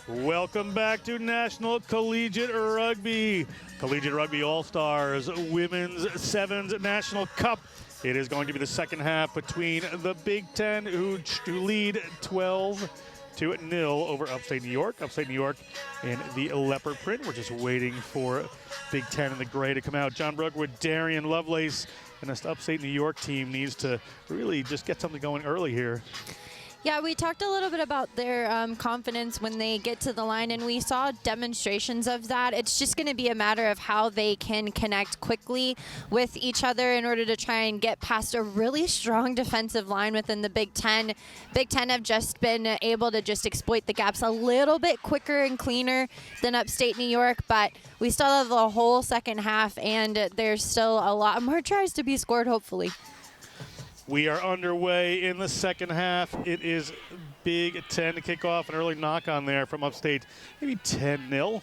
Welcome back to National Collegiate Rugby. Collegiate Rugby All-Stars Women's Sevens National Cup. It is going to be the second half between the Big Ten, who lead 12 2-0 over Upstate New York. Upstate New York in the leopard print. We're just waiting for Big Ten in the gray to come out. John Brookwood, Darian Lovelace, and this Upstate New York team needs to really just get something going early here. Yeah, we talked a little bit about their confidence when they get to the line, and we saw demonstrations of that. It's just going to be a matter of how they can connect quickly with each other in order to try and get past a really strong defensive line within the Big Ten. Big Ten have just been able to just exploit the gaps a little bit quicker and cleaner than Upstate New York, but we still have the whole second half, and there's still a lot more tries to be scored, hopefully. We are underway in the second half. It is Big Ten to kick off. An early knock on there from Upstate, maybe 10-0.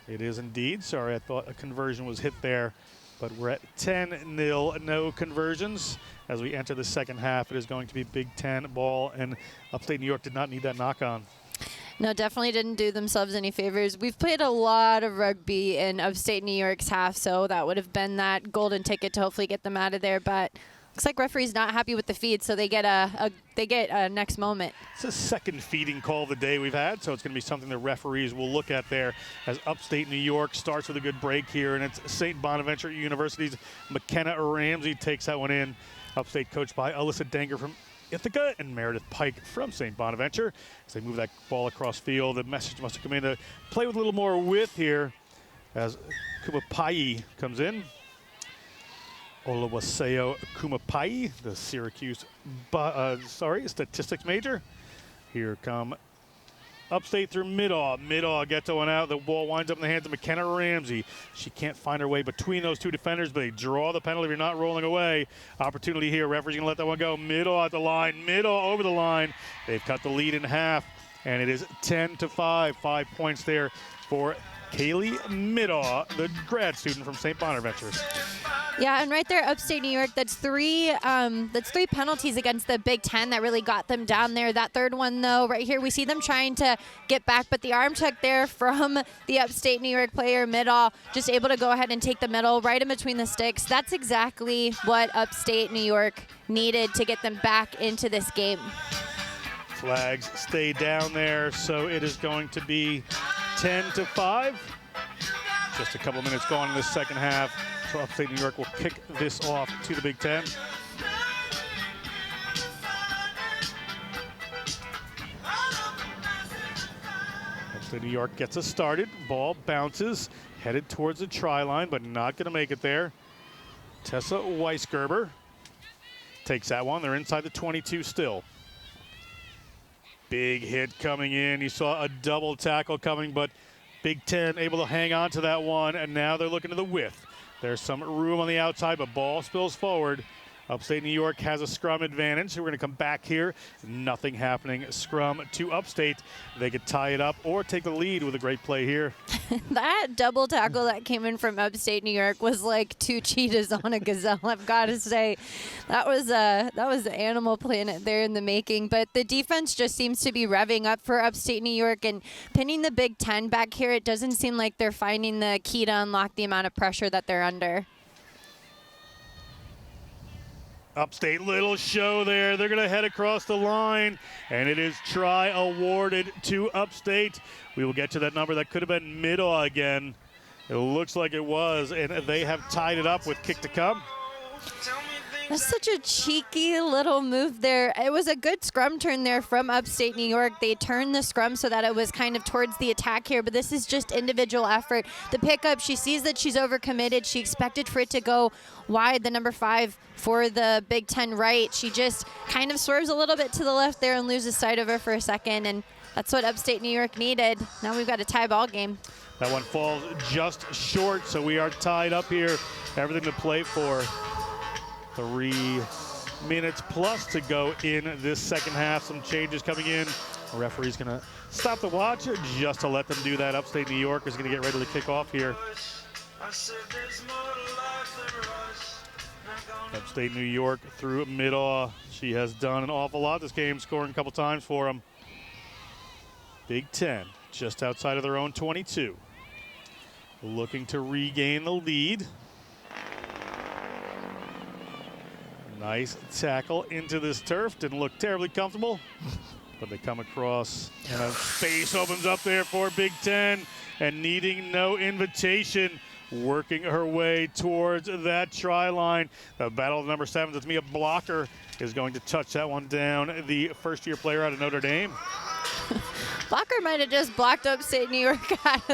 It is indeed. Sorry, I thought a conversion was hit there, but we're at 10-0, no conversions. As we enter the second half, it is going to be Big Ten ball, and Upstate New York did not need that knock on. No, definitely didn't do themselves any favors. We've played a lot of rugby in Upstate New York's half, so that would have been that golden ticket to hopefully get them out of there, but looks like referee's not happy with the feed, so they get a next moment. It's the second feeding call of the day we've had, so it's going to be something the referees will look at there as Upstate New York starts with a good break here, and it's St. Bonaventure University's McKenna Ramsey takes that one in. Upstate coached by Alyssa Danger from Ithaca and Meredith Pike from St. Bonaventure. As they move that ball across field, the message must have come in to play with a little more width here as Kumapai comes in. Olawaseo Kumapai, the Syracuse statistics major. Here come Upstate through Middaw. Middaw gets one out. The ball winds up in the hands of McKenna Ramsey. She can't find her way between those two defenders, but they draw the penalty if you're not rolling away. Opportunity here. Referee's going to let that one go. Middaw at the line. Middaw over the line. They've cut the lead in half, and it is 10-5. 5 points there for Kaylee Middaw, the grad student from St. Bonaventure. Yeah, and right there, Upstate New York, that's three penalties against the Big Ten that really got them down there. That third one, though, right here, we see them trying to get back, but the arm check there from the Upstate New York player, Middaw, just able to go ahead and take the middle, right in between the sticks. That's exactly what Upstate New York needed to get them back into this game. Flags stay down there, so it is going to be 10-5. Just a couple minutes gone in the second half. So Upstate New York will kick this off to the Big Ten. Upstate New York gets us started. Ball bounces, headed towards the try line, but not going to make it there. Tessa Weisgerber takes that one. They're inside the 22 still. Big hit coming in. You saw a double tackle coming, but Big Ten able to hang on to that one, and now they're looking to the width. There's some room on the outside, but ball spills forward. Upstate New York has a scrum advantage, so we're going to come back here. Nothing happening. Scrum to Upstate. They could tie it up or take the lead with a great play here. That double tackle that came in from Upstate New York was like two cheetahs on a gazelle, I've got to say. That was the Animal Planet there in the making. But the defense just seems to be revving up for Upstate New York, and pinning the Big Ten back here, it doesn't seem like they're finding the key to unlock the amount of pressure that they're under. Upstate, little show there. They're going to head across the line, and it is try awarded to Upstate. We will get to that number. That could have been Middaw again. It looks like it was, and they have tied it up with kick to come. That's such a cheeky little move there. It was a good scrum turn there from Upstate New York. They turned the scrum so that it was kind of towards the attack here, but this is just individual effort. The pickup, she sees that she's overcommitted. She expected for it to go wide, the number 5 for the Big Ten right. She just kind of swerves a little bit to the left there and loses sight of her for a second, and that's what Upstate New York needed. Now we've got a tie ball game. That one falls just short, so we are tied up here. Everything to play for. 3 minutes plus to go in this second half. Some changes coming in. The referee's going to stop the watch just to let them do that. Upstate New York is going to get ready to kick off here. Upstate New York through Middaw. She has done an awful lot this game, scoring a couple times for them. Big Ten just outside of their own 22. Looking to regain the lead. Nice tackle into this turf. Didn't look terribly comfortable. but they come across, and a space opens up there for Big Ten, and needing no invitation, working her way towards that try line. The battle of number 7, that's Mia Blocker, is going to touch that one down. The first-year player out of Notre Dame. Blocker might have just blocked Upstate New York out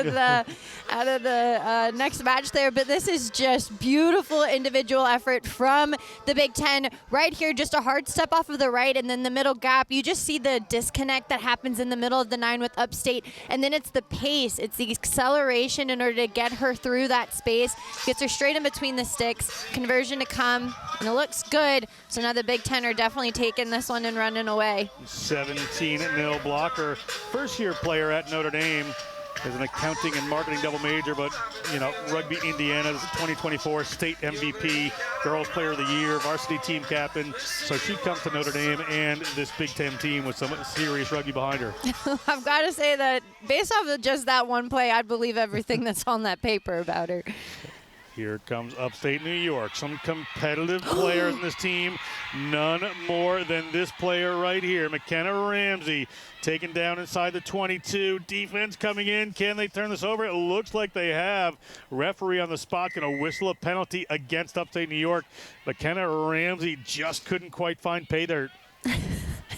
of the next match there, but this is just beautiful individual effort from the Big Ten. Right here, just a hard step off of the right, and then the middle gap. You just see the disconnect that happens in the middle of the 9 with Upstate, and then it's the pace. It's the acceleration in order to get her through that space. Gets her straight in between the sticks. Conversion to come, and it looks good. So now the Big Ten are definitely taking this one and running away. 17-0 Blocker. First-year player at Notre Dame, is an accounting and marketing double major, but, you know, Rugby Indiana's 2024 state MVP, girls player of the year, varsity team captain. So she comes to Notre Dame and this Big Ten team with some serious rugby behind her. I've got to say that based off of just that one play, I'd believe everything that's on that paper about her. Here comes Upstate New York. Some competitive players in this team. None more than this player right here, McKenna Ramsey, taken down inside the 22. Defense coming in. Can they turn this over? It looks like they have. Referee on the spot going to whistle a penalty against Upstate New York. McKenna Ramsey just couldn't quite find pay dirt.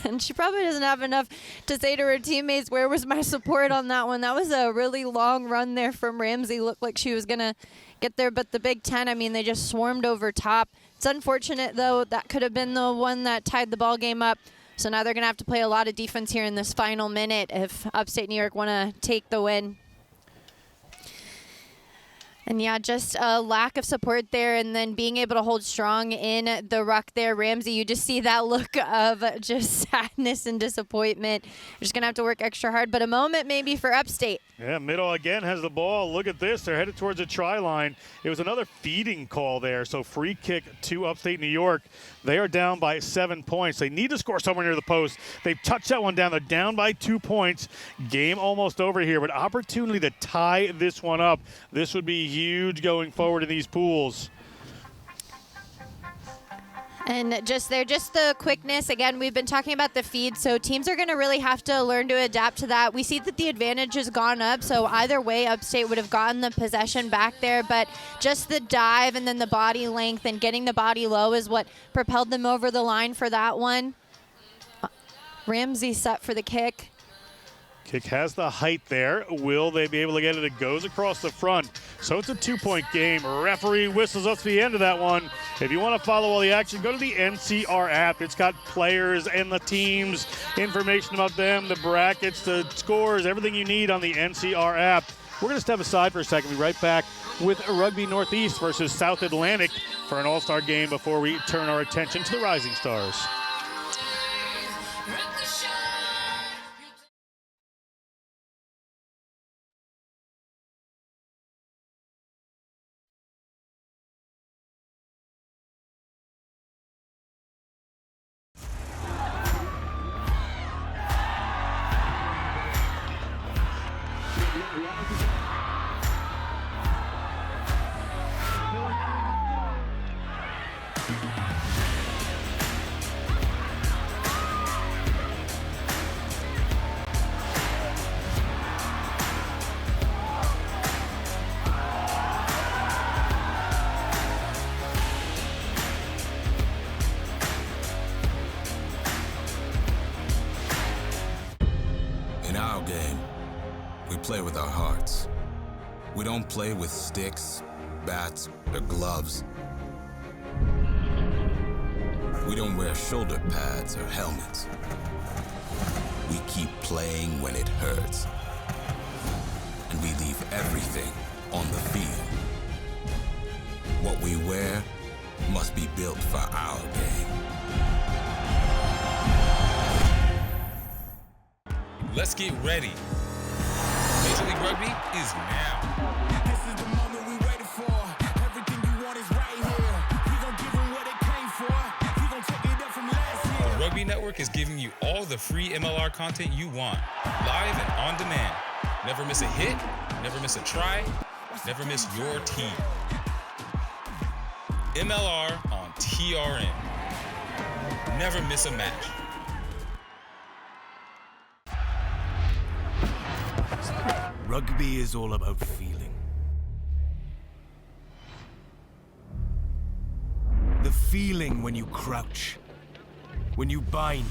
And she probably doesn't have enough to say to her teammates, where was my support on that one? That was a really long run there from Ramsey. Looked like she was going to get there, but the Big Ten, I mean, they just swarmed over top. It's unfortunate, though. That could have been the one that tied the ball game up. So now they're going to have to play a lot of defense here in this final minute if Upstate New York want to take the win. And yeah, just a lack of support there, and then being able to hold strong in the ruck there. Ramsey, you just see that look of just sadness and disappointment. You're just going to have to work extra hard, but a moment maybe for Upstate. Yeah, Middle again has the ball. Look at this. They're headed towards the try line. It was another feeding call there, so free kick to Upstate New York. They are down by 7 points. They need to score somewhere near the post. They've touched that one down. They're down by 2 points. Game almost over here, but opportunity to tie this one up. This would be huge going forward in these pools. And just the quickness. Again, we've been talking about the feed, so teams are going to really have to learn to adapt to that. We see that the advantage has gone up, so either way, Upstate would have gotten the possession back there, but just the dive and then the body length and getting the body low is what propelled them over the line for that one. Ramsey set for the kick. Kick has the height there. Will they be able to get it? It goes across the front. So it's a 2-point game. Referee whistles us to the end of that one. If you want to follow all the action, go to the NCR app. It's got players and the teams, information about them, the brackets, the scores, everything you need on the NCR app. We're going to step aside for a second. We'll be right back with Rugby Northeast versus South Atlantic for an all-star game before we turn our attention to the Rising Stars. In our game, we play with our hearts. We don't play with sticks, bats, or gloves. We don't wear shoulder pads or helmets. We keep playing when it hurts. And we leave everything on the field. What we wear must be built for our game. Let's get ready. Major League Rugby is now. This is the moment we waited for. Everything you want is right here. We gon' give them what they came for. We gon' take it up from last year. The Rugby Network is giving you all the free MLR content you want, live and on demand. Never miss a hit, never miss a try, never miss your team. MLR on TRN. Never miss a match. Rugby is all about feeling. The feeling when you crouch, when you bind,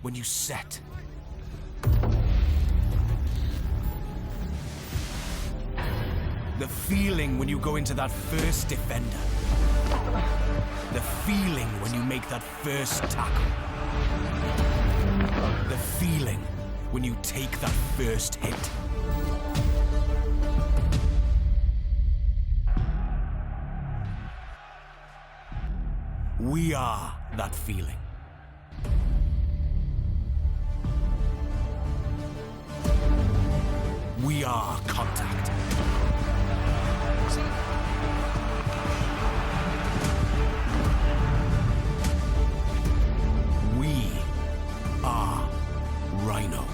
when you set. The feeling when you go into that first defender. The feeling when you make that first tackle. The feeling when you take that first hit. We are that feeling. We are contact. We are Rhino.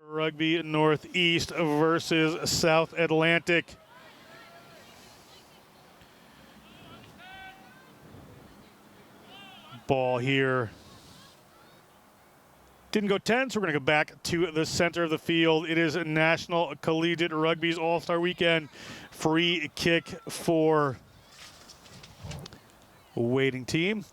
Rugby Northeast versus South Atlantic. Ball here. Didn't go 10, so we're going to go back to the center of the field. It is National Collegiate Rugby's All-Star Weekend. Free kick for waiting team.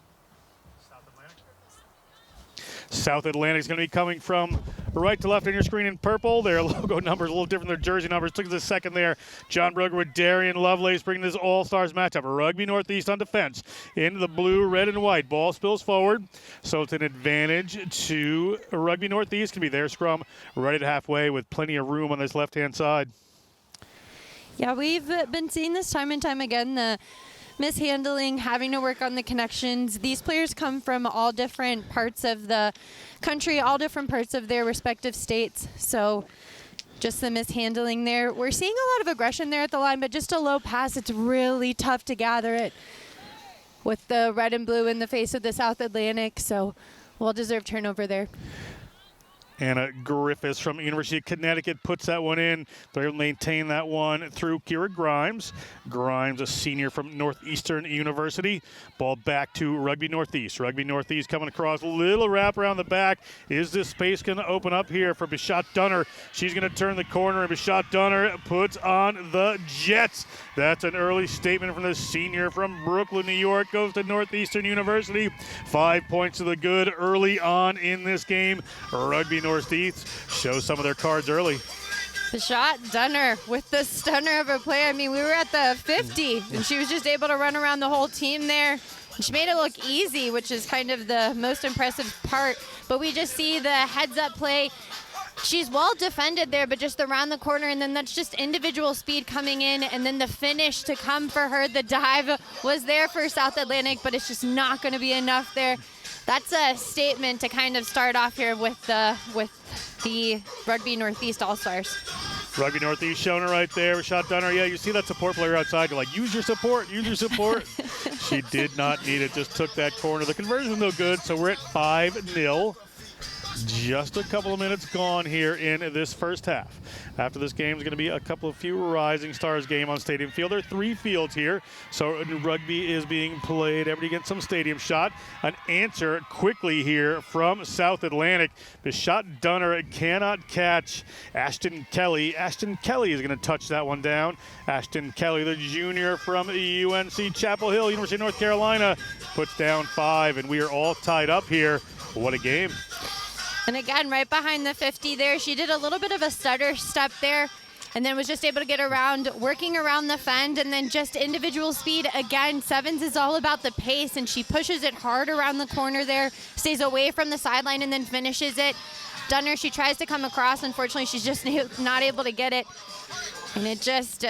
South Atlantic is going to be coming from right to left on your screen in purple. Their logo number is a little different than their jersey numbers. Look at the second there. John Brugger with Darian Lovelace bringing this All-Stars matchup. Rugby Northeast on defense. Into the blue, red, and white. Ball spills forward, so it's an advantage to Rugby Northeast. Can be their scrum right at halfway with plenty of room on this left-hand side. Yeah, we've been seeing this time and time again, the mishandling, having to work on the connections. These players come from all different parts of the country, all different parts of their respective states. So just the mishandling there. We're seeing a lot of aggression there at the line, but just a low pass. It's really tough to gather it with the red and blue in the face of the South Atlantic. So well-deserved turnover there. Anna Griffiths from University of Connecticut puts that one in. They'll maintain that one through Kira Grimes. Grimes, a senior from Northeastern University. Ball back to Rugby Northeast. Rugby Northeast coming across. Little wrap around the back. Is this space going to open up here for Bishat Dunner? She's going to turn the corner, and Bishat Dunner puts on the Jets. That's an early statement from the senior from Brooklyn, New York. Goes to Northeastern University. 5 points to the good early on in this game. Rugby Northeast shows some of their cards early. Bishat Dunner with the stunner of a play. I mean, we were at the 50, and she was just able to run around the whole team there. She made it look easy, which is kind of the most impressive part. But we just see the heads-up play. She's well defended there, but just around the corner, and then that's just individual speed coming in, and then the finish to come for her. The dive was there for South Atlantic, but it's just not going to be enough there. That's a statement to kind of start off here with the Rugby Northeast All-Stars. Rugby Northeast showing her right there. Shot Dunner. Yeah, you see that support player outside. You're like, use your support, use your support. She did not need it. Just took that corner. The conversion is no good, so we're at 5-0. Just a couple of minutes gone here in this first half. After this game is going to be a couple of few Rising Stars game on Stadium Field. There are 3 fields here, so rugby is being played. Everybody gets some stadium shot. An answer quickly here from South Atlantic. The shot Dunner cannot catch Ashton Kelly. Ashton Kelly is going to touch that one down. Ashton Kelly, the junior from UNC Chapel Hill, University of North Carolina, puts down 5, and we are all tied up here. What a game. And again, right behind the 50 there, she did a little bit of a stutter step there and then was just able to get around, working around the fend, and then just individual speed. Again, Sevens is all about the pace, and she pushes it hard around the corner there, stays away from the sideline, and then finishes it. Dunner, she tries to come across. Unfortunately, she's just not able to get it. And it just,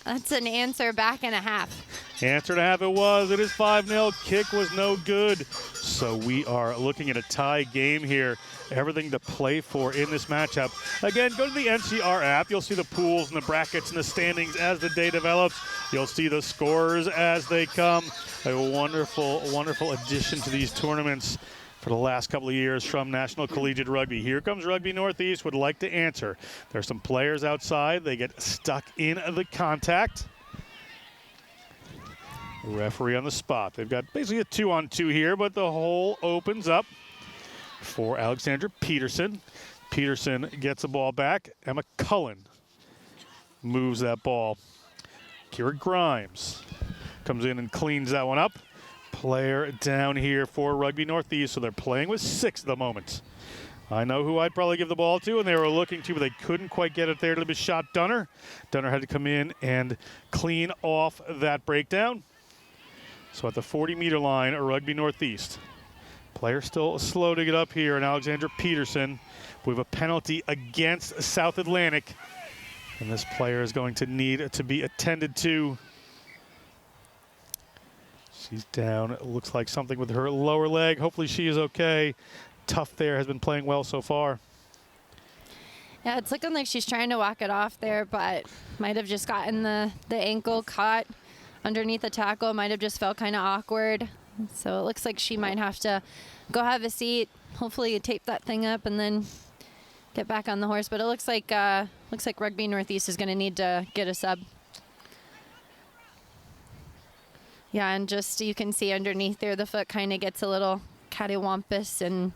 that's an answer back and a half. Answer and a half it was. It is 5-0. Kick was no good. So we are looking at a tie game here. Everything to play for in this matchup. Again, go to the NCR app. You'll see the pools and the brackets and the standings as the day develops. You'll see the scores as they come. A wonderful, wonderful addition to these tournaments for the last couple of years from National Collegiate Rugby. Here comes Rugby Northeast, would like to answer. There's some players outside. They get stuck in the contact. Referee on the spot. They've got basically a 2-on-2 here, but the hole opens up for Alexandra Peterson. Peterson gets the ball back. Emma Cullen moves that ball. Kira Grimes comes in and cleans that one up. Player down here for Rugby Northeast, so they're playing with 6 at the moment. I know who I'd probably give the ball to, and they were looking to, but they couldn't quite get it there to be shot Dunner. Dunner had to come in and clean off that breakdown. So at the 40-meter line, Rugby Northeast. Player still slow to get up here, and Alexandra Peterson. We have a penalty against South Atlantic, and this player is going to need to be attended to. She's down. It looks like something with her lower leg. Hopefully she is okay. Tough there, has been playing well so far. Yeah, it's looking like she's trying to walk it off there, but might have just gotten the ankle caught underneath the tackle. Might have just felt kind of awkward. So it looks like she might have to go have a seat. Hopefully tape that thing up and then get back on the horse. But it looks like Rugby Northeast is going to need to get a sub. Yeah, and just you can see underneath there, the foot kind of gets a little cattywampus, and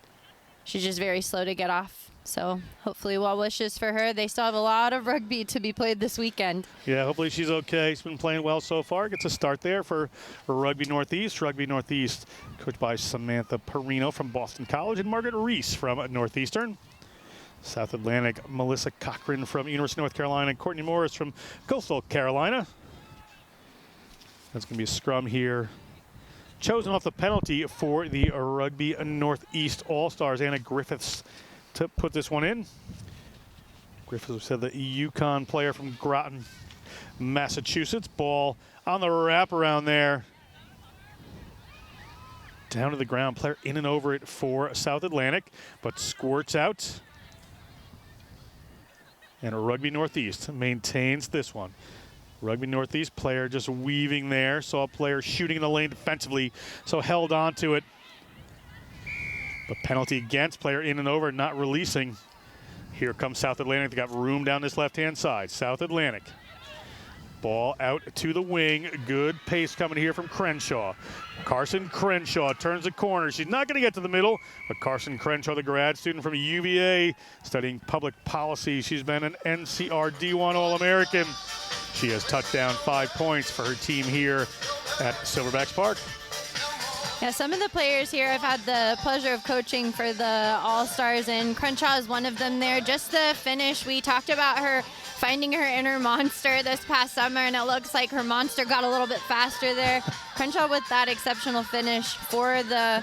she's just very slow to get off. So hopefully well wishes for her. They still have a lot of rugby to be played this weekend. Yeah, hopefully she's okay. She's been playing well so far. Gets a start there for Rugby Northeast. Rugby Northeast coached by Samantha Perino from Boston College and Margaret Reese from Northeastern. South Atlantic, Melissa Cochran from University of North Carolina and Courtney Morris from Coastal Carolina. That's going to be a scrum here. Chosen off the penalty for the Rugby Northeast All-Stars, Anna Griffiths, to put this one in. Griffiths said the UConn player from Groton, Massachusetts. Ball on the wraparound there. Down to the ground. Player in and over it for South Atlantic, but squirts out. And Rugby Northeast maintains this one. Rugby Northeast player just weaving there. Saw a player shooting in the lane defensively, so held on to it. But penalty against, player in and over, not releasing. Here comes South Atlantic. They got room down this left-hand side. South Atlantic. Ball out to the wing. Good pace coming here from Crenshaw. Carson Crenshaw turns the corner. She's not going to get to the middle, but Carson Crenshaw, the grad student from UVA, studying public policy. She's been an NCR D1 All-American. She has touchdown 5 points for her team here at Silverbacks Park. Yeah, some of the players here I've had the pleasure of coaching for the All-Stars, and Crenshaw is one of them there. Just the finish, we talked about her finding her inner monster this past summer, and it looks like her monster got a little bit faster there. Crenshaw with that exceptional finish for the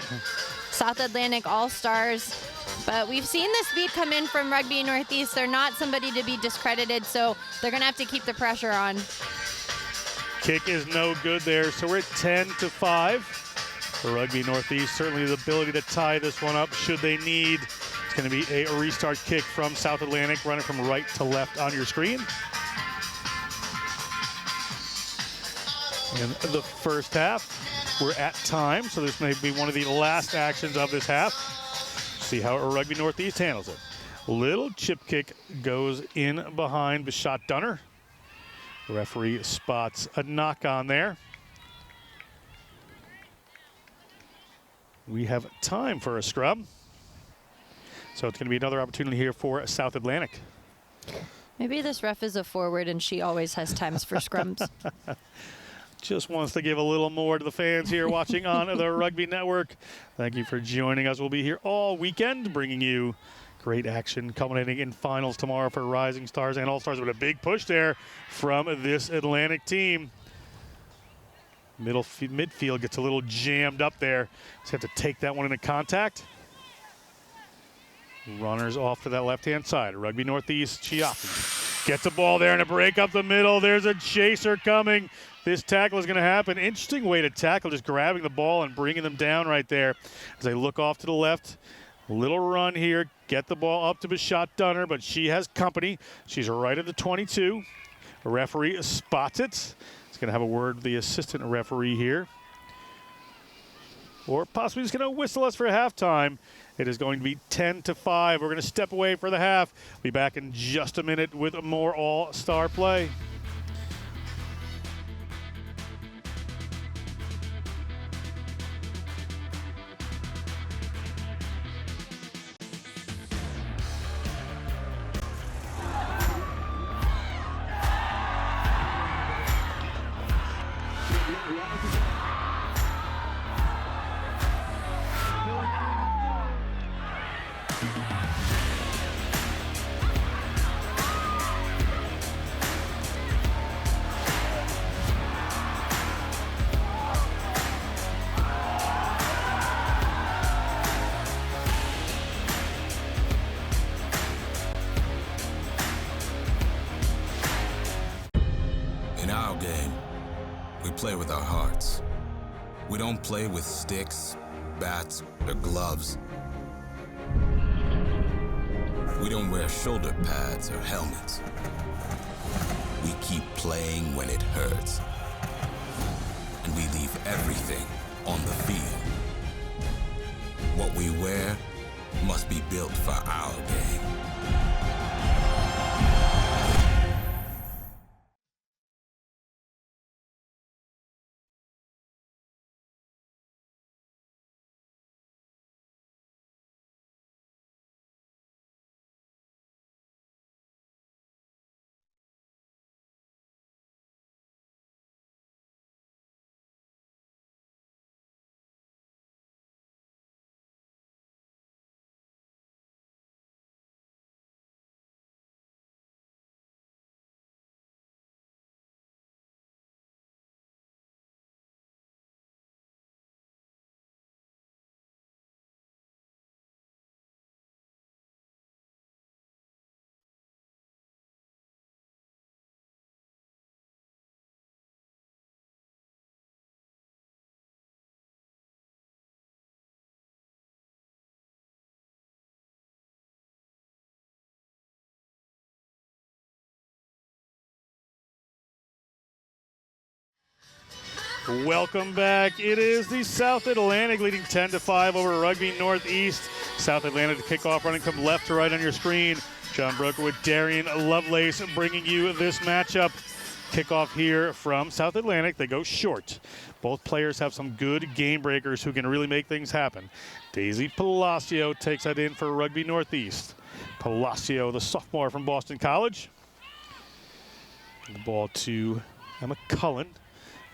South Atlantic All-Stars. But we've seen the speed come in from Rugby Northeast. They're not somebody to be discredited, so they're going to have to keep the pressure on. Kick is no good there, so we're at 10-5 for Rugby Northeast. Certainly the ability to tie this one up should they need It's going to be a restart kick from South Atlantic, running from right to left on your screen. In the first half, we're at time, so this may be one of the last actions of this half. See how Rugby Northeast handles it. Little chip kick goes in behind Bishat Dunner. The referee spots a knock on there. We have time for a scrum. So it's going to be another opportunity here for South Atlantic. Maybe this ref is a forward and she always has times for scrums. Just wants to give a little more to the fans here watching on the Rugby Network. Thank you for joining us. We'll be here all weekend bringing you great action, culminating in finals tomorrow for Rising Stars and All Stars, with a big push there from this Atlantic team. Midfield gets a little jammed up there. Just have to take that one into contact. Runners off to that left-hand side. Rugby Northeast, Chiapi gets the ball there and a break up the middle. There's a chaser coming. This tackle is going to happen. Interesting way to tackle, just grabbing the ball and bringing them down right there. As they look off to the left, little run here. Get the ball up to Bishat Dunner, but she has company. She's right at the 22. The referee spots it. He's going to have a word with the assistant referee here. Or possibly just going to whistle us for halftime. It is going to be 10-5. We're going to step away for the half. Be back in just a minute with more all-star play. In our game, we play with our hearts. We don't play with sticks, bats, or gloves. We don't wear shoulder pads or helmets. We keep playing when it hurts. And we leave everything on the field. What we wear must be built for our game. Welcome back. It is the South Atlantic leading 10-5 over Rugby Northeast. South Atlantic to kick off, running from left to right on your screen. John Broker with Darian Lovelace bringing you this matchup. Kickoff here from South Atlantic. They go short. Both players have some good game breakers who can really make things happen. Daisy Palacio takes that in for Rugby Northeast. Palacio, the sophomore from Boston College. The ball to Emma Cullen.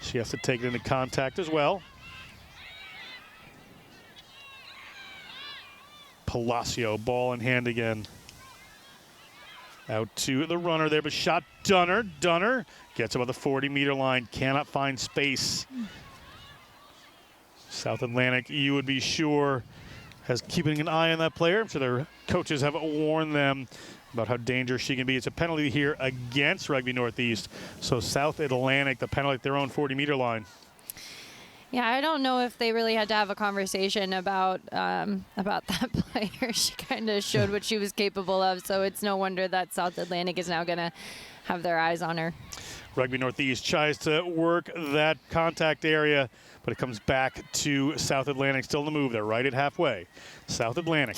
She has to take it into contact as well. Palacio, ball in hand again. Out to the runner there, but shot Dunner. Dunner gets above the 40-meter line, cannot find space. South Atlantic, you would be sure, has keeping an eye on that player. I'm sure their coaches have warned them about how dangerous she can be. It's a penalty here against Rugby Northeast. So South Atlantic, the penalty at their own 40-meter line. Yeah, I don't know if they really had to have a conversation about that player. She kind of showed what she was capable of, so it's no wonder that South Atlantic is now going to have their eyes on her. Rugby Northeast tries to work that contact area, but it comes back to South Atlantic. Still in the move. They're right at halfway. South Atlantic.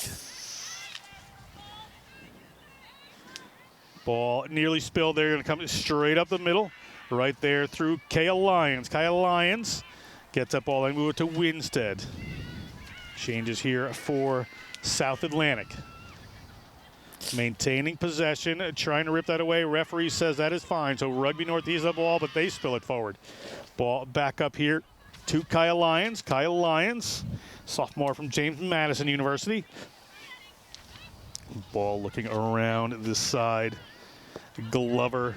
Ball nearly spilled. They're going to come straight up the middle. Right there through Kaya Lyons. Kaya Lyons gets up ball and move it to Winstead. Changes here for South Atlantic. Maintaining possession, trying to rip that away. Referee says that is fine. So Rugby Northeast the ball, but they spill it forward. Ball back up here to Kaya Lyons. Kaya Lyons, sophomore from James Madison University. Ball looking around this side. Glover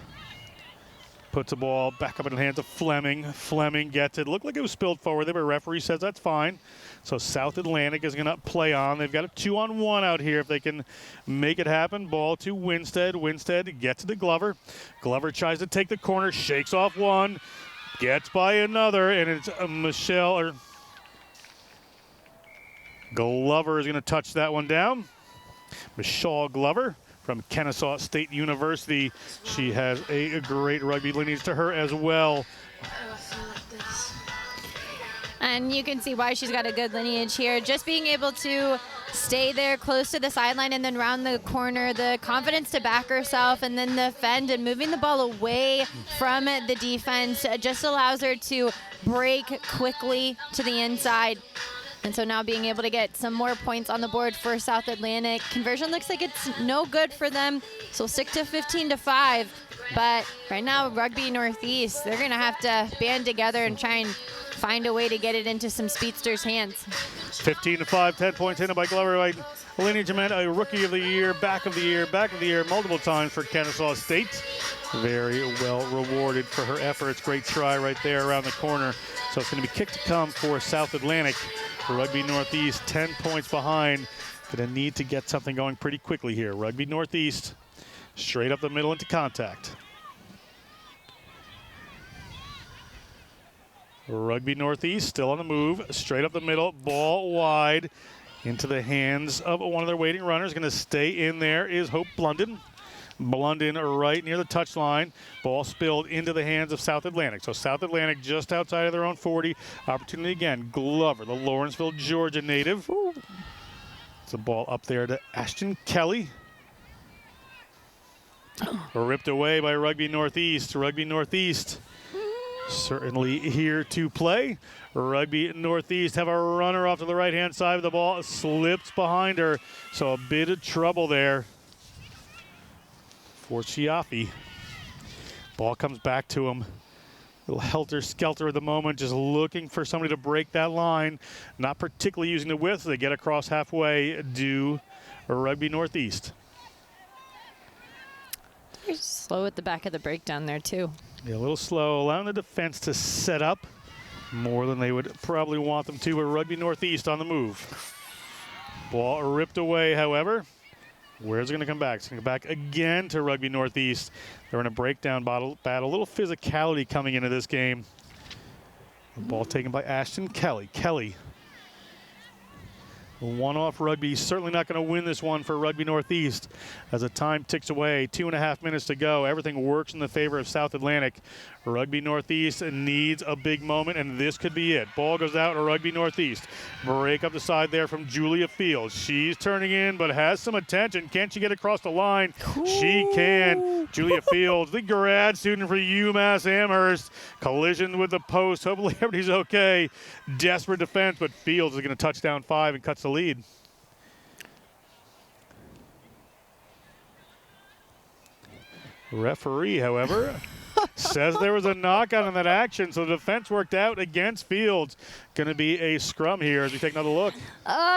puts the ball back up in the hands of Fleming. Fleming gets it. Looked like it was spilled forward there, but referee says that's fine. So South Atlantic is going to play on. They've got a 2-on-1 out here if they can make it happen. Ball to Winstead. Winstead gets it to Glover. Glover tries to take the corner, shakes off one, gets by another, and it's Michelle. Glover is going to touch that one down. Michelle Glover from Kennesaw State University. She has a great rugby lineage to her as well. And you can see why she's got a good lineage here. Just being able to stay there close to the sideline and then round the corner, the confidence to back herself and then defend and moving the ball away from the defense just allows her to break quickly to the inside. And so now being able to get some more points on the board for South Atlantic. Conversion looks like it's no good for them, so we'll stick to 15-5. But right now, Rugby Northeast, they're going to have to band together and try and find a way to get it into some speedsters' hands. 15-5, 10 points in by Glover. Lineage meant a Rookie of the Year, Back of the Year multiple times for Kennesaw State. Very well rewarded for her efforts. Great try right there around the corner. So it's going to be kick to come for South Atlantic. Rugby Northeast 10 points behind. Going to need to get something going pretty quickly here. Rugby Northeast straight up the middle into contact. Rugby Northeast still on the move. Straight up the middle. Ball wide into the hands of one of their waiting runners. Going to stay in there is Hope Blunden. Blunden right near the touchline. Ball spilled into the hands of South Atlantic. So South Atlantic just outside of their own 40. Opportunity again. Glover, the Lawrenceville, Georgia native. It's a ball up there to Ashton Kelly. Ripped away by Rugby Northeast. Rugby Northeast certainly here to play. Rugby Northeast have a runner off to the right-hand side of the ball. Slips behind her. So a bit of trouble there for Chiaffi. Ball comes back to him. A little helter-skelter at the moment, just looking for somebody to break that line. Not particularly using the width. They get across halfway, do Rugby Northeast. They're slow at the back of the breakdown there, too. Yeah, a little slow, allowing the defense to set up more than they would probably want them to, but Rugby Northeast on the move. Ball ripped away, however. Where's it going to come back? It's going to come back again to Rugby Northeast. They're in a breakdown battle. A little physicality coming into this game. The ball taken by Ashton Kelly. Kelly. One-off rugby, certainly not going to win this one for Rugby Northeast. As the time ticks away, 2.5 minutes to go. Everything works in the favor of South Atlantic. Rugby Northeast needs a big moment, and this could be it. Ball goes out to Rugby Northeast. Break up the side there from Julia Fields. She's turning in, but has some attention. Can she get across the line? Cool. She can. Julia Fields, the grad student for UMass Amherst. Collision with the post. Hopefully everybody's okay. Desperate defense, but Fields is going to touch down 5 and cuts the lead. Referee, however, says there was a knockout on that action, so the defense worked out against Fields. Going to be a scrum here as we take another look.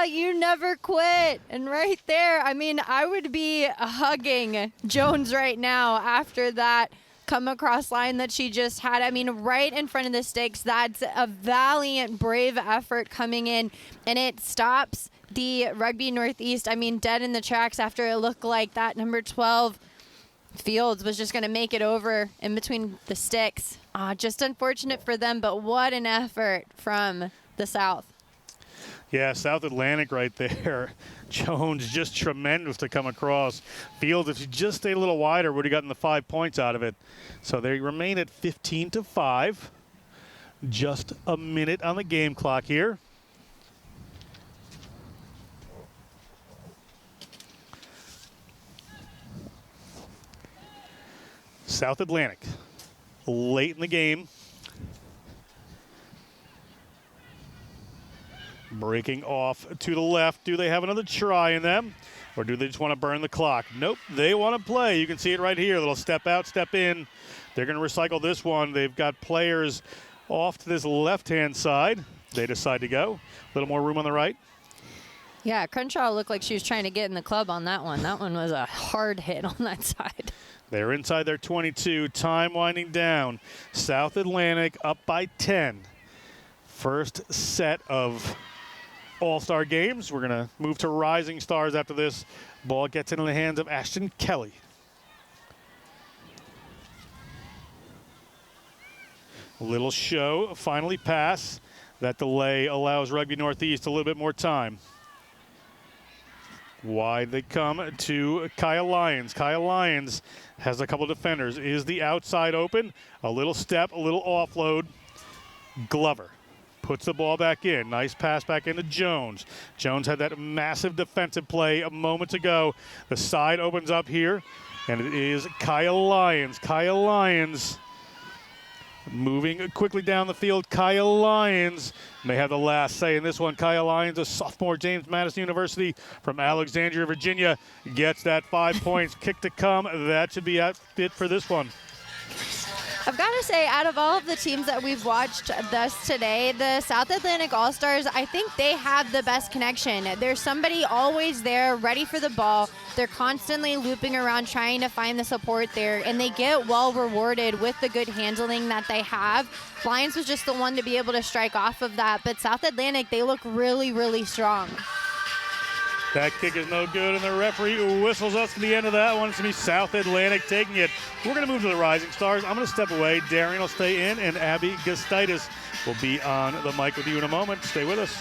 You never quit. And right there, I mean, I would be hugging Jones right now after that come across line that she just had. I mean, right in front of the sticks. That's a valiant, brave effort coming in, and it stops the Rugby Northeast, I mean, dead in the tracks after it looked like that number 12 Fields was just going to make it over in between the sticks. Just unfortunate for them, but what an effort from the South. Yeah, South Atlantic right there. Jones just tremendous to come across. Fields, if he just stayed a little wider, would have gotten the 5 points out of it. So they remain at 15-5. Just a minute on the game clock here. South Atlantic, late in the game. Breaking off to the left. Do they have another try in them? Or do they just want to burn the clock? Nope, they want to play. You can see it right here. A little step out, step in. They're going to recycle this one. They've got players off to this left-hand side. They decide to go. A little more room on the right. Yeah, Crenshaw looked like she was trying to get in the club on that one. That one was a hard hit on that side. They're inside their 22. Time winding down. South Atlantic up by 10. First set of All-Star games. We're going to move to Rising Stars after this. Ball gets into the hands of Ashton Kelly. Little show, finally pass. That delay allows Rugby Northeast a little bit more time. Wide they come to Kaya Lyons. Kaya Lyons has a couple defenders. Is the outside open? A little step, a little offload. Glover puts the ball back in. Nice pass back into Jones. Jones had that massive defensive play a moment ago. The side opens up here, and it is Kaya Lyons. Kaya Lyons moving quickly down the field. Kaya Lyons may have the last say in this one. Kaya Lyons, a sophomore, James Madison University from Alexandria, Virginia, gets that 5 points. Kick to come. That should be it for this one. I've got to say, out of all of the teams that we've watched thus today, the South Atlantic All-Stars, I think they have the best connection. There's somebody always there, ready for the ball. They're constantly looping around, trying to find the support there, and they get well rewarded with the good handling that they have. Lions was just the one to be able to strike off of that, but South Atlantic, they look really, really strong. That kick is no good, and the referee whistles us to the end of that one. It's going to be South Atlantic taking it. We're going to move to the Rising Stars. I'm going to step away. Darian will stay in, and Abby Gustitis will be on the mic with you in a moment. Stay with us.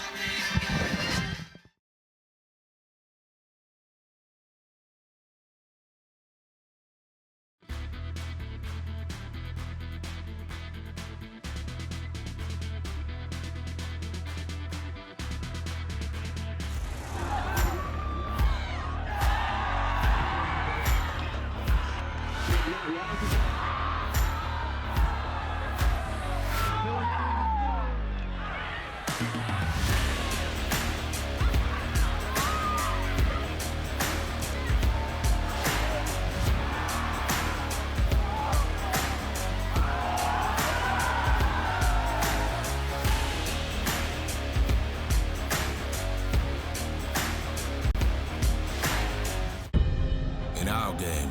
In our game,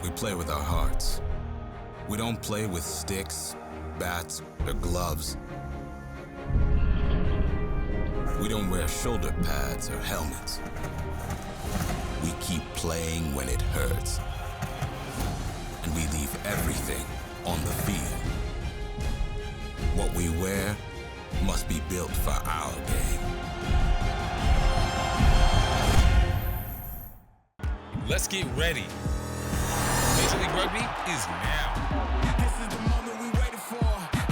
we play with our hearts. We don't play with sticks, bats, or gloves. We don't wear shoulder pads or helmets. We keep playing when it hurts. And we leave everything on the field. What we wear must be built for our game. Let's get ready. Major League Rugby is now. This is the moment we waited for.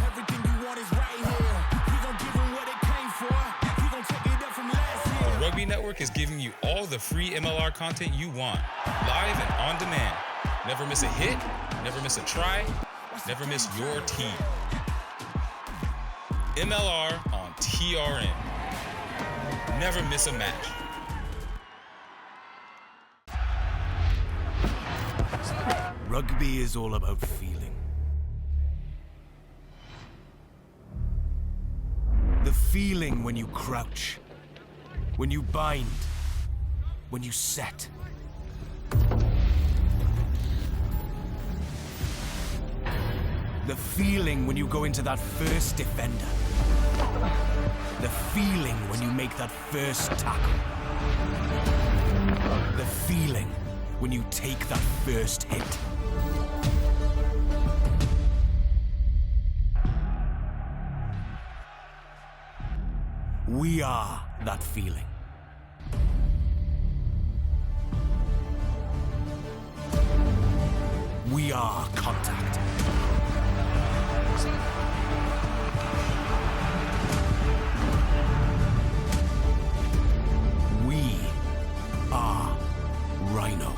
Everything you want is right here. We gon' give them what they came for. We gon' take it up from last year. The Rugby Network is giving you all the free MLR content you want, live and on demand. Never miss a hit, never miss a try, never miss your team. MLR on TRN. Never miss a match. Rugby is all about feeling. The feeling when you crouch, when you bind, when you set. The feeling when you go into that first defender. The feeling when you make that first tackle. The feeling when you take that first hit. We are that feeling. We are Contact. We are Rhino.